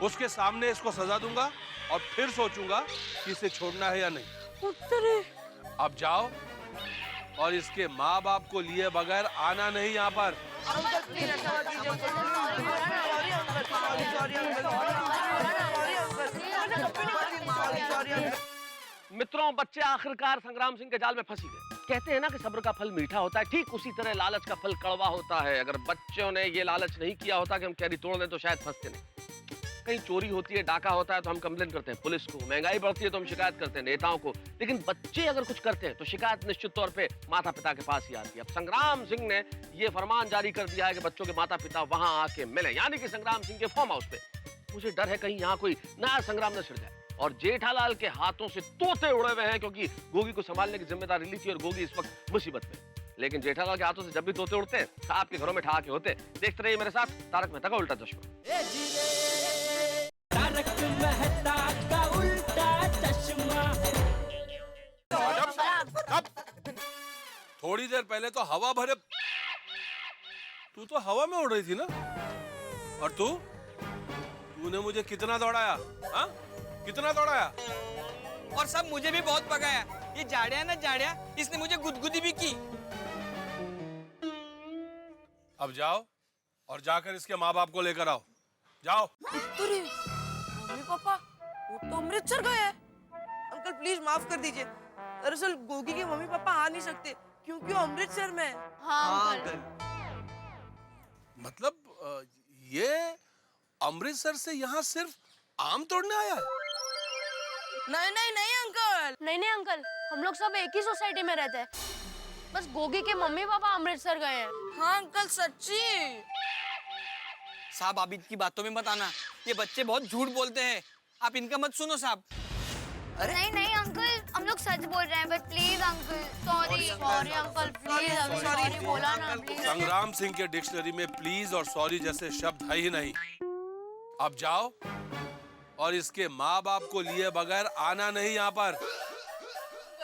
उसके सामने इसको सजा दूंगा और फिर सोचूंगा कि इसे छोड़ना है या नहीं। अब जाओ और इसके माँ बाप को लिए बगैर आना नहीं यहाँ पर। अंकल प्लीज ऐसा मत कीजिए uncle. Sorry uncle, sorry uncle, sorry uncle. मित्रों, बच्चे आखिरकार संग्राम सिंह के जाल में फंसी गए। कहते हैं ना कि सब्र का फल मीठा होता है, ठीक उसी तरह लालच का फल कड़वा होता है। अगर बच्चों ने ये लालच नहीं किया होता कि हम कैरी तोड़ दें तो शायद फंसते नहीं। कहीं चोरी होती है, डाका होता है तो हम कंप्लेन करते हैं पुलिस को, महंगाई बढ़ती है तो हम शिकायत करते हैं नेताओं को, लेकिन बच्चे अगर कुछ करते हैं तो शिकायत निश्चित तौर पे माता पिता के पास ही आती है। अब संग्राम सिंह ने ये फरमान जारी कर दिया है कि बच्चों के माता पिता वहां आके मिले, यानी कि संग्राम सिंह के फार्म हाउस पे। मुझे डर है कहीं यहाँ कोई नया संग्राम न छिड़ जाए और जेठालाल के हाथों से तोते उड़े हुए हैं, क्योंकि गोगी को संभालने की जिम्मेदारी ली थी और गोगी इस वक्त मुसीबत में। लेकिन जेठालाल के हाथों से जब भी तोते उड़ते हैं, आपके घरों में ठहाके होते। देखते रहिए मेरे साथ तारक मेहता का उल्टा चश्मा। तारक मेहता का उल्टा चश्मा। थोड़ी देर पहले तो हवा भरे, तू तो हवा में उड़ रही थी ना। और तूने मुझे कितना दौड़ाया? हाँ, कितना दौड़ाया? और सब मुझे भी बहुत पकाया। ये जाड़िया ना जाड़िया, इसने मुझे गुदगुदी भी की। अब जाओ और जाकर इसके माँ बाप को लेकर आओ। जाओ। मम्मी पापा वो तो अमृतसर गए हैं। अंकल प्लीज माफ कर दीजिए। दरअसल गोगी के मम्मी पापा आ नहीं सकते क्योंकि वो अमृतसर में है। हाँ अंकल। मतलब ये अमृतसर से यहाँ सिर्फ आम तोड़ने आया है? नहीं नहीं नहीं अंकल, नहीं अंकल, हम लोग सब एक ही सोसाइटी में रहते हैं, बस गोगी के मम्मी पापा अमृतसर गए हैं। हाँ अंकल सच्ची। साहब आप इनकी बातों में मत आना, ये बच्चे बहुत झूठ बोलते हैं, आप इनका मत सुनो साहब। नहीं नहीं अंकल, हम लोग सच बोल रहे हैं, but please uncle sorry. Sorry uncle please, sorry बोला ना प्लीज। संग्राम सिंह के डिक्शनरी में प्लीज और सॉरी जैसे शब्द है ही नहीं। अब जाओ और इसके माँ बाप को लिए बगैर आना नहीं यहाँ पर।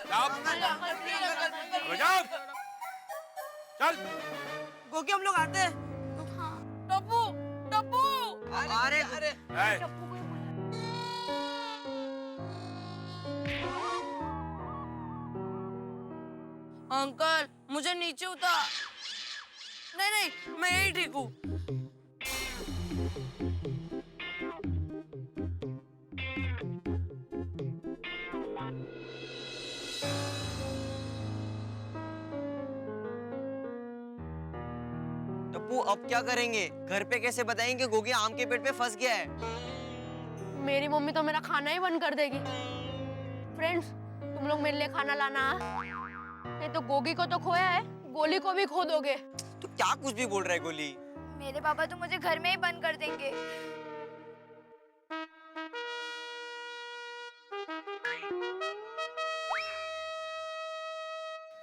जाओ। अबे जाओ। चल। गोगी हम लोग आते हैं। टप्पू टप्पू अरे अरे अंकल मुझे नीचे उतार। नहीं नहीं मैं यही ठीक हूँ। टप्पू अब क्या करेंगे? घर पे कैसे बताएंगे गोगी आम के पेट पे फंस गया है? मेरी मम्मी तो मेरा खाना ही बंद कर देगी। फ्रेंड्स तुम लोग मेरे लिए खाना लाना, नहीं तो गोगी को तो खोया है, गोली को भी खो दोगे। तू क्या कुछ भी बोल रहा है गोली? मेरे पापा तो मुझे घर में ही बंद कर देंगे।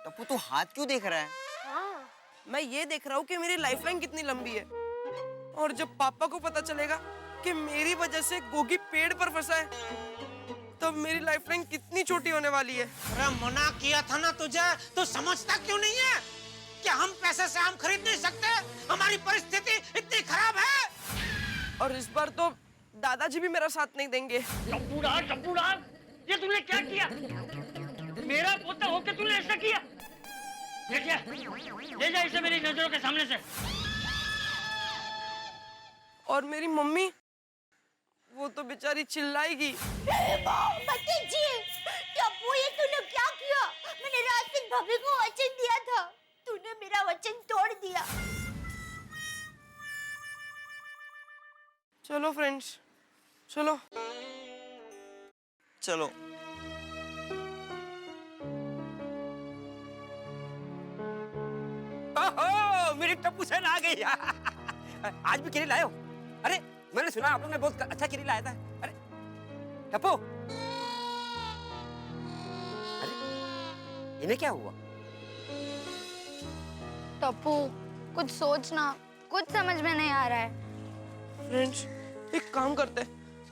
टप्पू तू हाथ क्यों देख रहा है? हाँ, मैं ये देख रहा हूँ कि मेरी लाइफलाइन कितनी लंबी है, और जब पापा को पता चलेगा कि मेरी वजह से गोगी पेड़ पर फंसा है, तब मेरी लाइफलाइन कितनी छोटी होने वाली है। अरे मना किया था ना तुझे, तू समझता क्यों नहीं है? क्या हम पैसे से आम खरीद नहीं सकते? हमारी परिस्थिति इतनी खराब है। और इस बार तो दादाजी भी मेरा साथ नहीं देंगे। टप्पूड़ा, ये तूने क्या किया? मेरा पोता होके तूने ऐसा किया? ले जा इसे मेरी नजरों के सामने से। और मेरी मम्मी, वो तो बेचारी चिल्लाएगी। भतीजी, टप्पू ये तूने क्या किया? मैंने रात दिन भाभी को वचन दिया था, तूने मेरा वचन तोड़ दिया। चलो फ्रेंड्स, चलो चलो। ओहो, मेरी टप्पू सेन आ गई। आज भी केरी लाए हो? अरे मैंने सुना आप लोग ने बहुत अच्छा केरी लाया था। अरे टप्पू, अरे इन्हें क्या हुआ? टप्पू कुछ सोचना, कुछ समझ में नहीं आ रहा है। फ्रेंड्स एक काम करते हैं,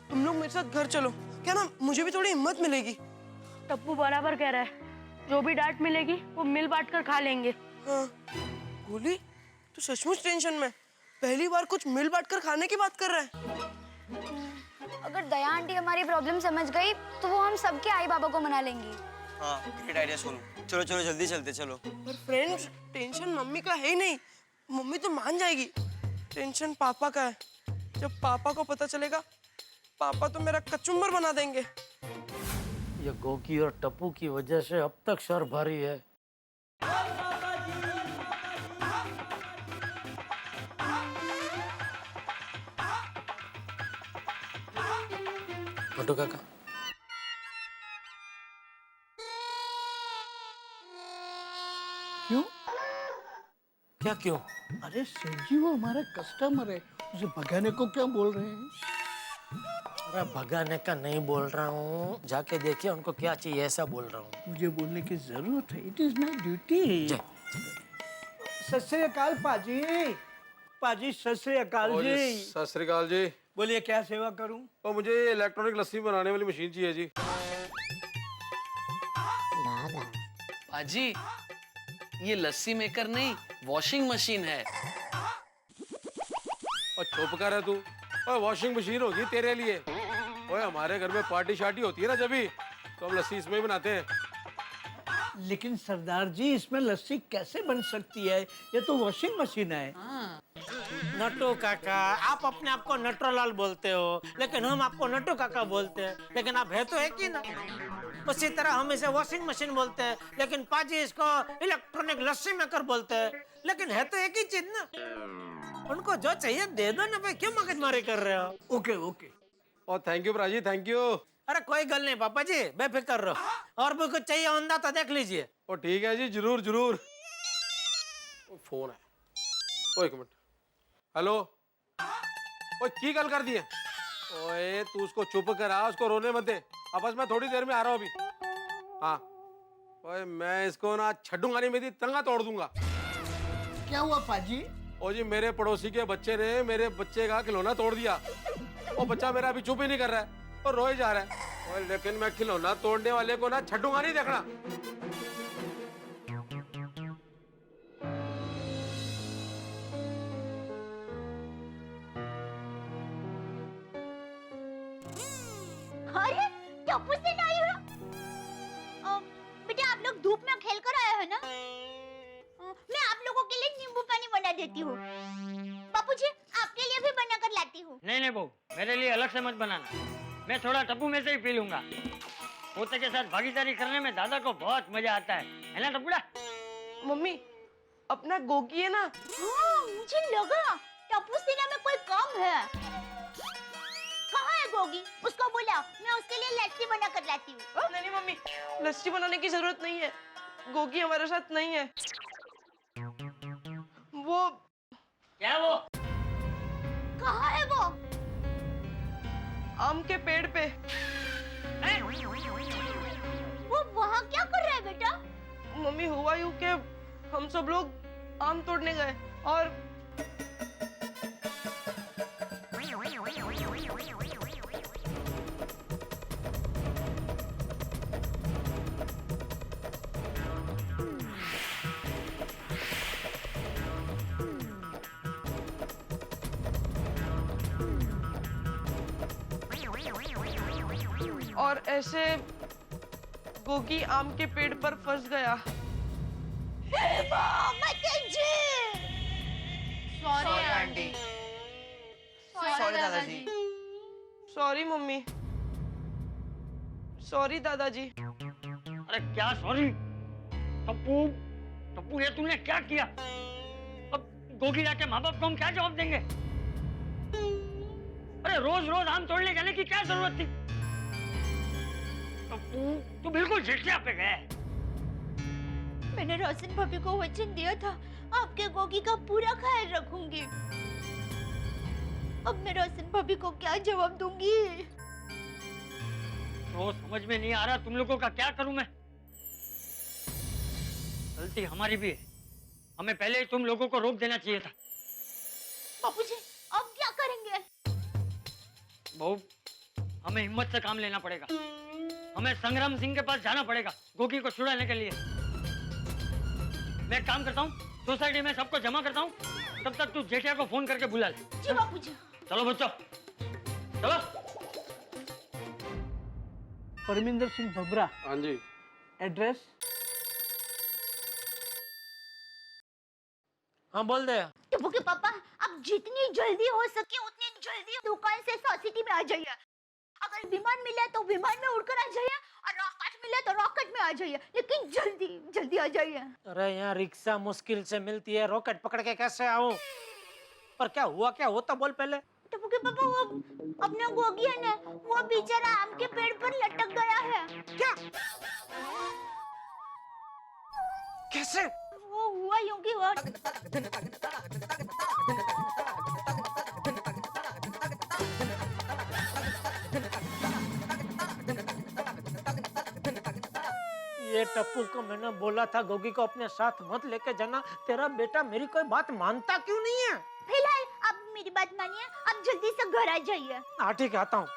तुम लोग मेरे साथ घर चलो, क्या ना मुझे भी थोड़ी हिम्मत मिलेगी। टप्पू बराबर कह रहा है, जो भी डांट मिलेगी वो मिल बांट कर खा लेंगे। हाँ, गोली तू सचमुच टेंशन में? पहली बार कुछ मिल बांट कर खाने की बात कर रहा है। अगर दया आंटी हमारी प्रॉब्लम समझ गई तो वो हम सबके आई बाबा को मना लेंगी। हाँ ग्रेट आइडिया सोनू। चलो चलो जल्दी चलते चलो। पर फ्रेंड्स टेंशन मम्मी का है ही नहीं, मम्मी तो मान जाएगी। टेंशन पापा का है, जब पापा को पता चलेगा पापा तो मेरा कचुम्बर बना देंगे। ये गोगी और टप्पू की वजह से अब तक सर भारी है। मोटू काका, क्यों? क्या क्यों? अरे सेठ जी वो हमारा कस्टमर है, उसे भगाने को क्या बोल रहे हैं? अरे भगाने का नहीं बोल रहा हूँ, जाके देखिए उनको क्या चाहिए ऐसा बोल रहा हूँ। मुझे बोलने की जरूरत है, इट इज माई ड्यूटी। सत श्री अकाल पाजी। पाजी सत श्री अकाल जी। सत श्री अकाल जी। बोलिए क्या सेवा करूं? और मुझे इलेक्ट्रॉनिक लस्सी बनाने वाली मशीन चाहिए जी। पाजी ये लस्सी मेकर नहीं, वॉशिंग मशीन है। और चुप कर है तू। और वॉशिंग मशीन होगी तेरे लिए। ओए हमारे घर में पार्टी शार्टी होती है ना जब भी, तो हम लस्सी इसमें ही बनाते हैं। लेकिन सरदार जी इसमें लस्सी कैसे बन सकती है? ये तो वॉशिंग मशीन है। नट्टू काका, आप अपने आप को नटरोलाल बोलते हो, लेकिन हम आपको नट्टू काका बोलते हैं, लेकिन आप है तो एक ही ना। उसी तरह हम इसे वॉशिंग मशीन बोलते हैं, लेकिन पाजी इसको इलेक्ट्रॉनिक लस्सी मेकर बोलते हैं, लेकिन है तो एक ही चीज ना। उनको जो चाहिए दे दो ना भाई, क्यों मगजमारी कर रहे हो? Okay okay. और थैंक यू प्राजी, थैंक यू। अरे कोई गल नहीं पापा जी, बेफिक्र रहो। और भी कुछ चाहिए होंदा तो देख लीजिए। और ठीक है जी, जरूर जरूर। फोन है। ओ एक मिनट। हेलो। ओए की गल कर दी है? ओए तू उसको चुप करा, उसको रोने मत दे। अब बस मैं थोड़ी देर में आ रहा हूँ अभी। हाँ। ओए मैं इसको ना छड्डूंगा नहीं, मेरी तंगा तोड़ दूंगा। क्या हुआ पाजी? ओ जी मेरे पड़ोसी के बच्चे ने मेरे बच्चे का खिलौना तोड़ दिया। वो बच्चा मेरा अभी चुप ही नहीं कर रहा है और रोए जा रहा है। ओए लेकिन मैं खिलौना तोड़ने वाले को ना छड्डूंगा नहीं, देखना। अरे टप्पू से नहीं हो। बेटा आप लोग धूप में खेल कर आए हो ना? मैं आप लोगों के लिए नींबू पानी बना देती हूँ। बापूजी आपके लिए भी बना कर लाती हूँ। नहीं नहीं बहू, मेरे लिए अलग से मत बनाना। मैं थोड़ा टप्पू में से ही पी लूंगा। पोते के साथ भागीदारी करने में दादा को बहुत मजा आता है ना टप्पूड़ा? मम्मी अपना गोगी है ना, मुझे लगा टप्पू सेना में कोई कम है। कहाँ है गोगी? उसको बुला, मैं उसके लिए लस्सी बना कर लाती हूँ। नहीं नहीं मम्मी, लस्सी बनाने की जरूरत नहीं है। गोगी हमारे साथ नहीं है। वो क्या वो? कहाँ है वो? आम के पेड़ पे। वो वहाँ क्या कर रहा है बेटा? मम्मी हुआ यूं कि हम सब लोग आम तोड़ने गए और ऐसे गोगी आम के पेड़ पर फंस गया। Sorry aunty. सॉरी दादाजी। Sorry mummy. सॉरी दादाजी। अरे क्या सॉरी? टप्पू टप्पू ये तूने क्या किया? अब गोगी जाके माँ बाप को हम क्या जवाब देंगे? अरे रोज रोज आम तोड़ने जाने की क्या जरूरत थी? टप्पू तू बिल्कुल झिझकिया पे गया है। मैंने रोशन भाभी को वचन दिया था आपके गोगी का पूरा ख्याल रखूंगी। अब मैं रोशन भाभी को क्या जवाब दूंगी? तो समझ में नहीं आ रहा तुम लोगों का क्या करूं मैं। गलती हमारी भी है, हमें पहले ही तुम लोगों को रोक देना चाहिए था। बापूजी अब क्या करेंगे? बहू हमें हिम्मत से काम लेना पड़ेगा। हमें संग्राम सिंह के पास जाना पड़ेगा गोगी को छुड़ाने के लिए। मैं एक काम करता हूँ, सोसाइटी में सबको जमा करता हूँ, तब तक तू जेठिया को फोन करके बुला ले। जी बापूजी। चलो बच्चों चलो। परमिंदर सिंह भबरा। हाँ जी। एड्रेस? हाँ बोल दे। टप्पू के पापा आप जितनी जल्दी हो सके उतनी जल्दी दुकान से सोसाइटी में आ जाइए। अगर विमान मिले तो विमान में उड़कर आ जाइए और रॉकेट मिले तो रॉकेट में आ जाइए, लेकिन जल्दी जल्दी आ जाइए। अरे यहाँ रिक्शा मुश्किल से मिलती है, रॉकेट पकड़ के कैसे आऊं? पर क्या हुआ, क्या होता बोल पहले। टप्पू के पापा वो अपना गोगी है ना, वो बेचारा आम के पेड़ पर लटक गया है। क्या? कैसे? वो हुआ यूं कि वो ये टप्पू को मैंने बोला था गोगी को अपने साथ मत लेके जाना। तेरा बेटा मेरी कोई बात मानता क्यों नहीं है? फिलहाल अब मेरी बात मानिए, अब जल्दी से घर आ जाइए। हाँ ठीक है आता हूँ।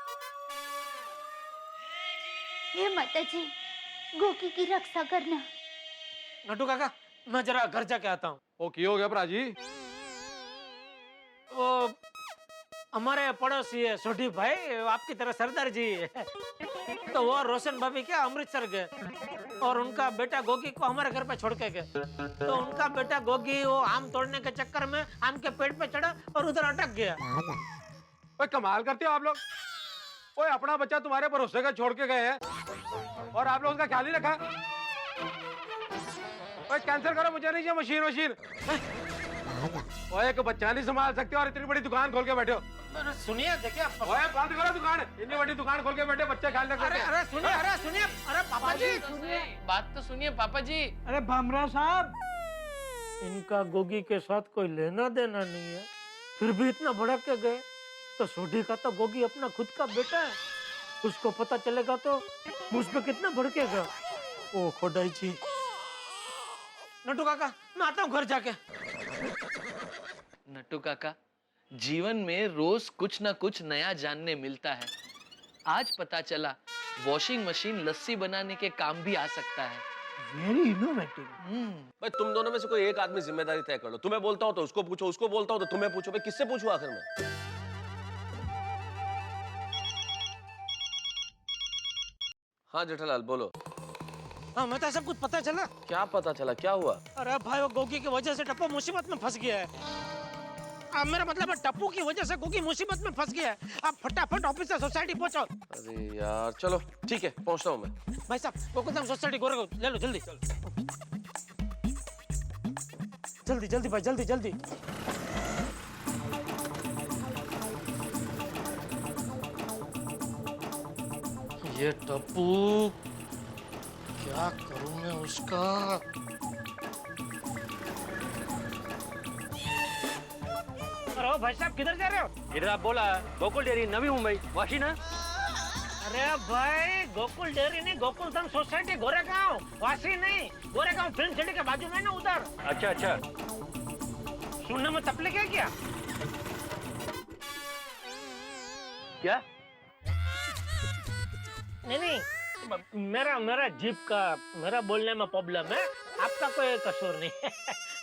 हे माता जी गोगी की रक्षा करना। नटू काका मैं जरा घर जाके आता हूँ। ओ की हो गया भरा जी? वो हमारे पड़ोसी है सोढ़ी भाई, आपकी तरह सरदार जी तो वो रोशन भाभी क्या अमृतसर गए और उनका बेटा गोगी को हमारे घर पे छोड़ के गए। तो उनका बेटा गोगी वो आम तोड़ने के चक्कर में आम के पेड़ पे चढ़ा और उधर अटक गया। ओए कमाल करते हो आप लोग। ओए अपना बच्चा तुम्हारे भरोसे का छोड़ के गए हैं और आप लोग उसका ख्याल नहीं रखा। ओए कैंसिल करो, मुझे नहीं चाहिए मशीन। ओए एक बच्चा नहीं संभाल सकते और इतनी बड़ी दुकान खोल के बैठे हो। सुनिए देखिए, ओए बंद करो दुकान, इतनी बड़ी दुकान खोल के बैठे, बच्चे ख्याल रखते हैं। अरे सुनिए, अरे पापा जी सुनिए, बात तो सुनिए पापा जी। अरे भामरा साहब, इनका गोगी के साथ कोई लेना देना नहीं है, फिर भी इतना भड़क के गए। तो सोढ़ी का तो गोगी अपना खुद का बेटा है, उसको पता चलेगा तो मुझ पे कितना भड़केगा। ओ खोडाई जी। नटू काका मैं आता हूँ घर जाके। नट्टू काका जीवन में रोज कुछ ना कुछ नया जानने मिलता है। आज पता चला वॉशिंग मशीन लस्सी बनाने के काम भी आ सकता है। Very innovative. भाई तुम दोनों में से कोई एक आदमी जिम्मेदारी तय कर लो। तुम्हें बोलता हूँ तो उसको पूछो, उसको बोलता हूँ तो तुम्हें पूछो। भाई किससे पूछूं आखिर में? हाँ जेठालाल बोलो। हाँ मैं तो सब कुछ पता चला। क्या पता चला, क्या हुआ? अरे भाई वो गोगी की वजह से टप्पू मुसीबत में फंस गया है। अब मेरा मतलब है टप्पू की वजह से गोगी मुसीबत में फंस गया है। आप फटाफट ऑफिस से सोसाइटी पहुंचो। अरे यार चलो ठीक है, पहुंचता हूँ मैं। भाई साहब गोकुलधाम सोसाइटी गोरेगांव ले लो जल्दी। जल्दी जल्दी भाई जल्दी जल्दी। ये टप्पू क्या करूं मैं उसका? अरे ओ भाई साहब किधर जा रहे हो? इधर आप बोला गोकुल डेयरी नवी मुंबई वाशी ना। अरे भाई गोकुल डेयरी नहीं, गोकुलधाम सोसाइटी गोरेगांव, वाशी नहीं, गोरेगांव फिल्म सिटी के बाजू में ना उधर। अच्छा अच्छा। सुनने में तकलीफ है क्या? क्या? नहीं मेरा जीप का, मेरा बोलने में प्रॉब्लम है, आपका कोई कसूर नहीं।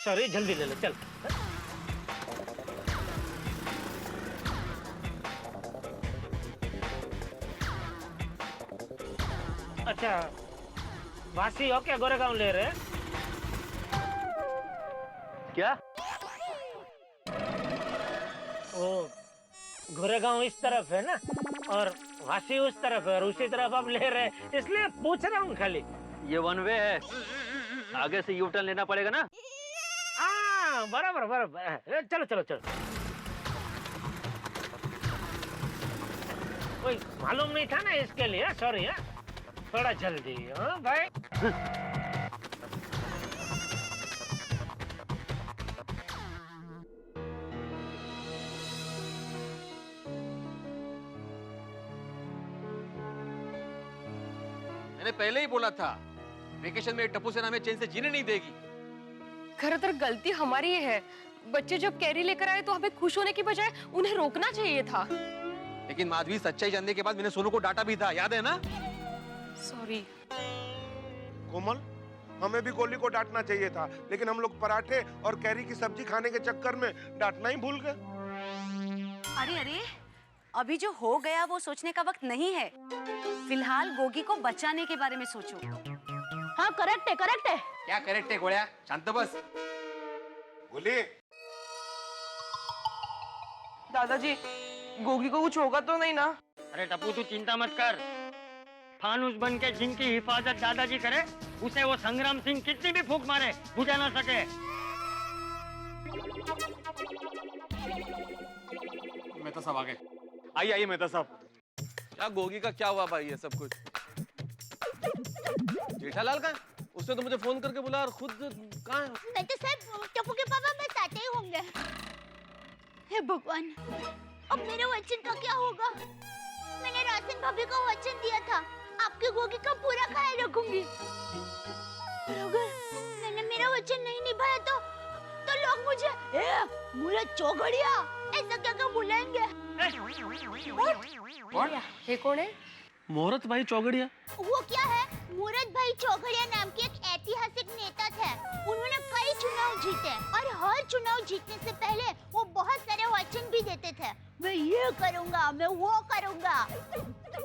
सॉरी जल्दी ले लो चल। अच्छा वासी ओके गोरेगांव ले रहे? क्या? ओ गोरेगांव इस तरफ है ना और वासी उस तरफ है और उसी तरफ आप ले रहे, इसलिए पूछ रहा हूँ खाली। ये वन वे है, आगे से यू टर्न लेना पड़ेगा ना। हाँ बराबर बराबर, चलो चलो चलो। कोई मालूम नहीं था ना इसके लिए, सॉरी है, थोड़ा जल्दी। हाँ भाई मैंने पहले ही बोला था वेकेशन में टप्पू सेना हमें चैन से जीने नहीं देगी। खैर गलती हमारी ही है। बच्चे जब कैरी लेकर आए तो हमें खुश होने की बजाय उन्हें रोकना चाहिए था। लेकिन माधवी सच्चाई जानने के बाद मैंने सोनू को डांटा भी था, याद है ना? सॉरी। कोमल हमें भी गोली को डांटना चाहिए था, लेकिन हम लोग पराठे और कैरी की सब्जी खाने के चक्कर में डांटना ही भूल गए। अरे अरे अभी जो हो गया वो सोचने का वक्त नहीं है। फिलहाल गोगी को बचाने के बारे में सोचो। हाँ करेक्ट है करेक्ट है। क्या करेक्ट है गोळ्या? शांत बस। गोली दादाजी गोगी को कुछ होगा तो नहीं ना? अरे टप्पू तू चिंता मत कर। फानुस बन के जिनकी हिफाजत दादाजी करे उसे वो संग्राम सिंह कितनी भी फूंक मारे बुझा ना सके। मेहता साहब आ गए। आइए आइए मेहता साहब। क्या गोगी का क्या हुआ भाई ये सब कुछ? जेठालाल का? उसने तो मुझे फोन करके बुला और खुद कहाँ है? मैं तो सब टप्पू के पापा बस आते ही होंगे। हे भगवान अब मेरे वचन का क्या होगा? मैंने राशन भाभी को वचन दिया था आपकी गोगी का पूरा ख्याल रखूंगी, और अगर मैंने मेरा वचन नहीं निभाया तो लोग मुझे मुझे चौगड़िया ऐसा क्या बुलाएंगे। ये कौन है? मुहूर्त भाई चौगड़िया। वो क्या है? मुहूर्त भाई चौगड़िया नाम के एक ऐतिहासिक नेता थे। उन्होंने कई चुनाव जीते और हर चुनाव जीतने से पहले वो बहुत सारे वचन भी देते थे, मैं ये करूंगा मैं वो करूंगा,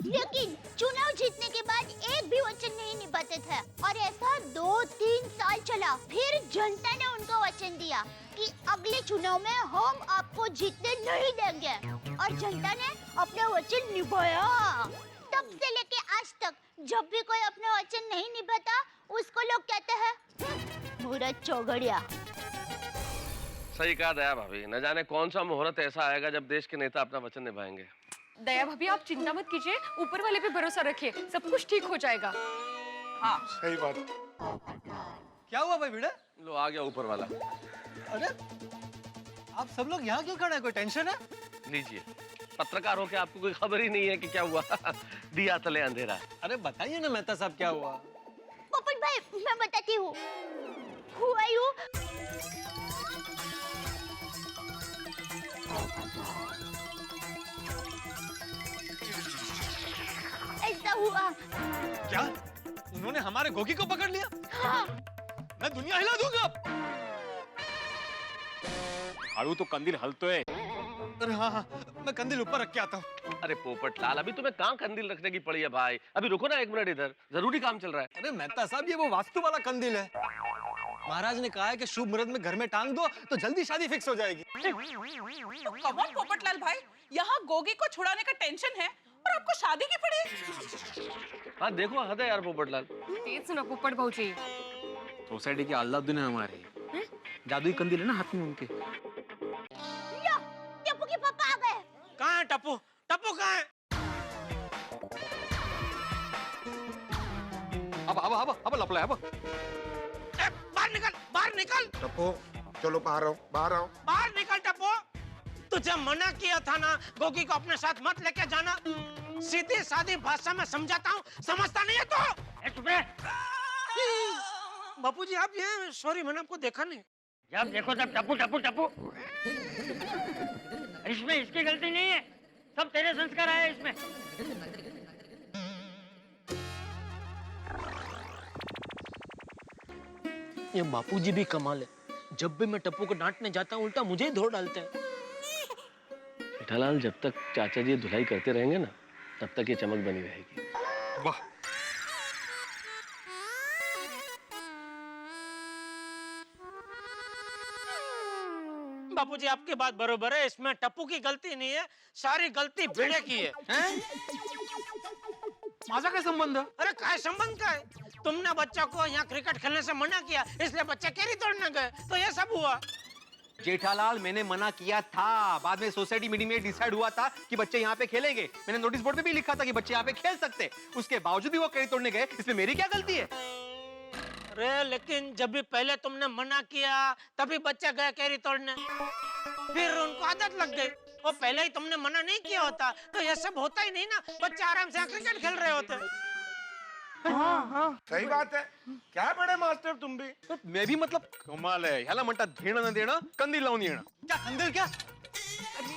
लेकिन चुनाव जीतने के बाद एक भी वचन नहीं निभाते थे। और ऐसा 2-3 साल चला। फिर जनता ने उनको वचन दिया कि अगले चुनाव में हम आपको जीतने नहीं देंगे, और जनता ने अपना वचन निभाया। तब से लेके आज तक जब भी कोई अपना वचन नहीं निभाता उसको लोग कहते हैं मुहूर्त चौगड़िया। सही कहा दया भाभी, न जाने कौन सा मुहूर्त ऐसा आएगा जब देश के नेता अपना वचन निभाएंगे। दया भाभी आप चिंता मत कीजिए, ऊपर वाले पे भरोसा रखिए, सब कुछ ठीक हो जाएगा। हाँ सही बात। क्या हुआ भाई भिड़ा? लो आ गया ऊपर वाला। अरे आप सब लोग यहाँ क्यों खड़े हैं? कोई टेंशन है? लीजिए, पत्रकार हो के आपको कोई खबर ही नहीं है कि क्या हुआ। दिया तले अंधेरा। अरे बताइए ना मेहता साहब क्या हुआ? पोपट भाई मैं बताती हूँ। Who are you? ऐसा हुआ। क्या उन्होंने हमारे गोगी को पकड़ लिया? हाँ। मैं दुनिया हिला दूंगा। आड़ू तो कंदील हलतो है। अरे हाँ हाँ, मैं कंदील ऊपर रख के आता हूँ। अरे पोपट लाल, अभी तुम्हें कहाँ कंदील रखने की पड़ी है भाई? अभी रुको ना 1 मिनट, इधर जरूरी काम चल रहा है। अरे मेहता साहब, ये वो वास्तु वाला कंदील है। महाराज ने कहा है कि शुभ मुहूर्त में घर में टांग दो तो जल्दी शादी फिक्स हो जाएगी। कम ऑन पोपटलाल भाई, यहाँ गोगी को छुड़ाने का टेंशन है और आपको शादी की पड़ी। हाँ देखो, हद है यार पोपट लाल। तेज सुनो पोपट भाऊजी। सोसाइटी के अल्लाउद्दीन है हमारे, जादुई कंदील है ना हाथ में उनके। लो, टप्पू के पापा आ गए। कहाँ है टप्पू? टप्पू कहाँ है? अब लपला अब। बाहर निकल, बाहर निकल, टप्पू चलो बाहर आओ, बाहर आओ। बाहर निकल टप्पू। तुझे मना किया था ना गोगी को अपने साथ मत लेके जाना। सीधी सादी भाषा में समझाता हूँ, समझता नहीं है तो? चुप रहे। बापूजी आप ये, सॉरी मैंने आपको देखा नहीं। जब देखो तब टप्पू टप्पू टप्पू। इसमें इसकी गलती नहीं है, सब तेरे संस्कार आए इसमें। ये बापूजी भी कमाल है, जब भी मैं टप्पू को डांटने जाता हूँ उल्टा मुझे ही धो डालते हैं। जेठालाल, जब तक चाचा जी धुलाई करते रहेंगे ना, तब तक ये चमक बनी रहेगी। वाह, बापूजी आपकी बात बरोबर है, इसमें टप्पू की गलती नहीं है, सारी गलती भिड़े की है। माझा काय संबंध? अरे काय संबंध का है? तुमने बच्चों को यहाँ क्रिकेट खेलने से मना किया, इसलिए बच्चे कैरी तोड़ने गए, तो ये सब हुआ। जेठालाल, मैंने मना किया था, बाद में सोसाइटी मीटिंग में डिसाइड हुआ था कि बच्चे यहाँ पे खेलेंगे। मैंने नोटिस बोर्ड पे भी लिखा था कि बच्चे यहाँ पे खेल सकते, उसके बावजूद भी वो कैरी तोड़ने गए, इसमें मेरी क्या गलती है? अरे लेकिन जब भी पहले तुमने मना किया तभी बच्चे गए कैरी तोड़ने, फिर उनको आदत लग गई। और पहले ही तुमने मना नहीं किया होता तो ये सब होता ही नहीं ना, बच्चे आराम से क्रिकेट खेल रहे होते। हाँ, सही बात है। क्या बड़े मास्टर तुम भी। मैं भी मतलब कमाल है, ह्याला म्हणतात घेणं न देणं, कंदील लावून येणं। क्या कंदील क्या?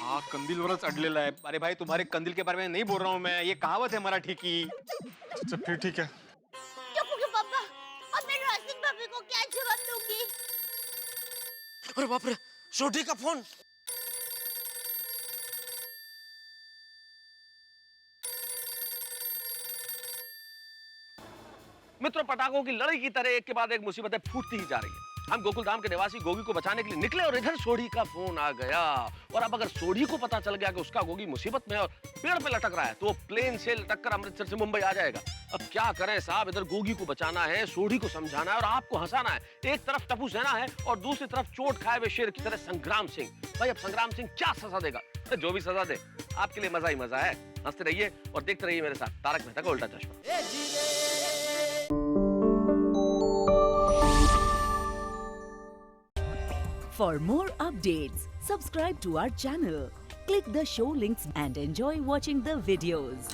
हाँ, कंदील वरच अडलेला है। अरे भाई, तुम्हारे कंदील के बारे में नहीं बोल रहा हूँ मैं, ये कहावत है मराठी की। अच्छा फिर ठीक है। टप्पू के पापा, अब मैं रोशन भाभी को क्या जवाब दूंगी? अरे बाप रे, सोडी का फोन। मित्रों, पटाखों की लड़ाई की तरह एक के बाद एक मुसीबतें फूटती ही जा रही है। हम गोकुलधाम के निवासी गोगी को बचाने के लिए निकले और इधर सोढ़ी का फोन आ गया। और अब अगर सोढ़ी को पता चल गया कि उसका गोगी मुसीबत में और पेड़ पे लटक रहा है, तो वो प्लेन से लटक कर अमृतसर से मुंबई आ जाएगा। अब क्या करें साहब, इधर गोगी को बचाना है, सोढ़ी को समझाना है और आपको हंसाना है। एक तरफ टप्पू सेना है और दूसरी तरफ चोट खाए हुए शेर की तरह संग्राम सिंह। भाई, अब संग्राम सिंह क्या सजा देगा? जो भी सजा दे, आपके लिए मजा ही मजा है। हंसते रहिए और देखते रहिए मेरे साथ तारक मेहता का उल्टा चश्मा। For more updates, subscribe to our channel, click the show links and enjoy watching the videos.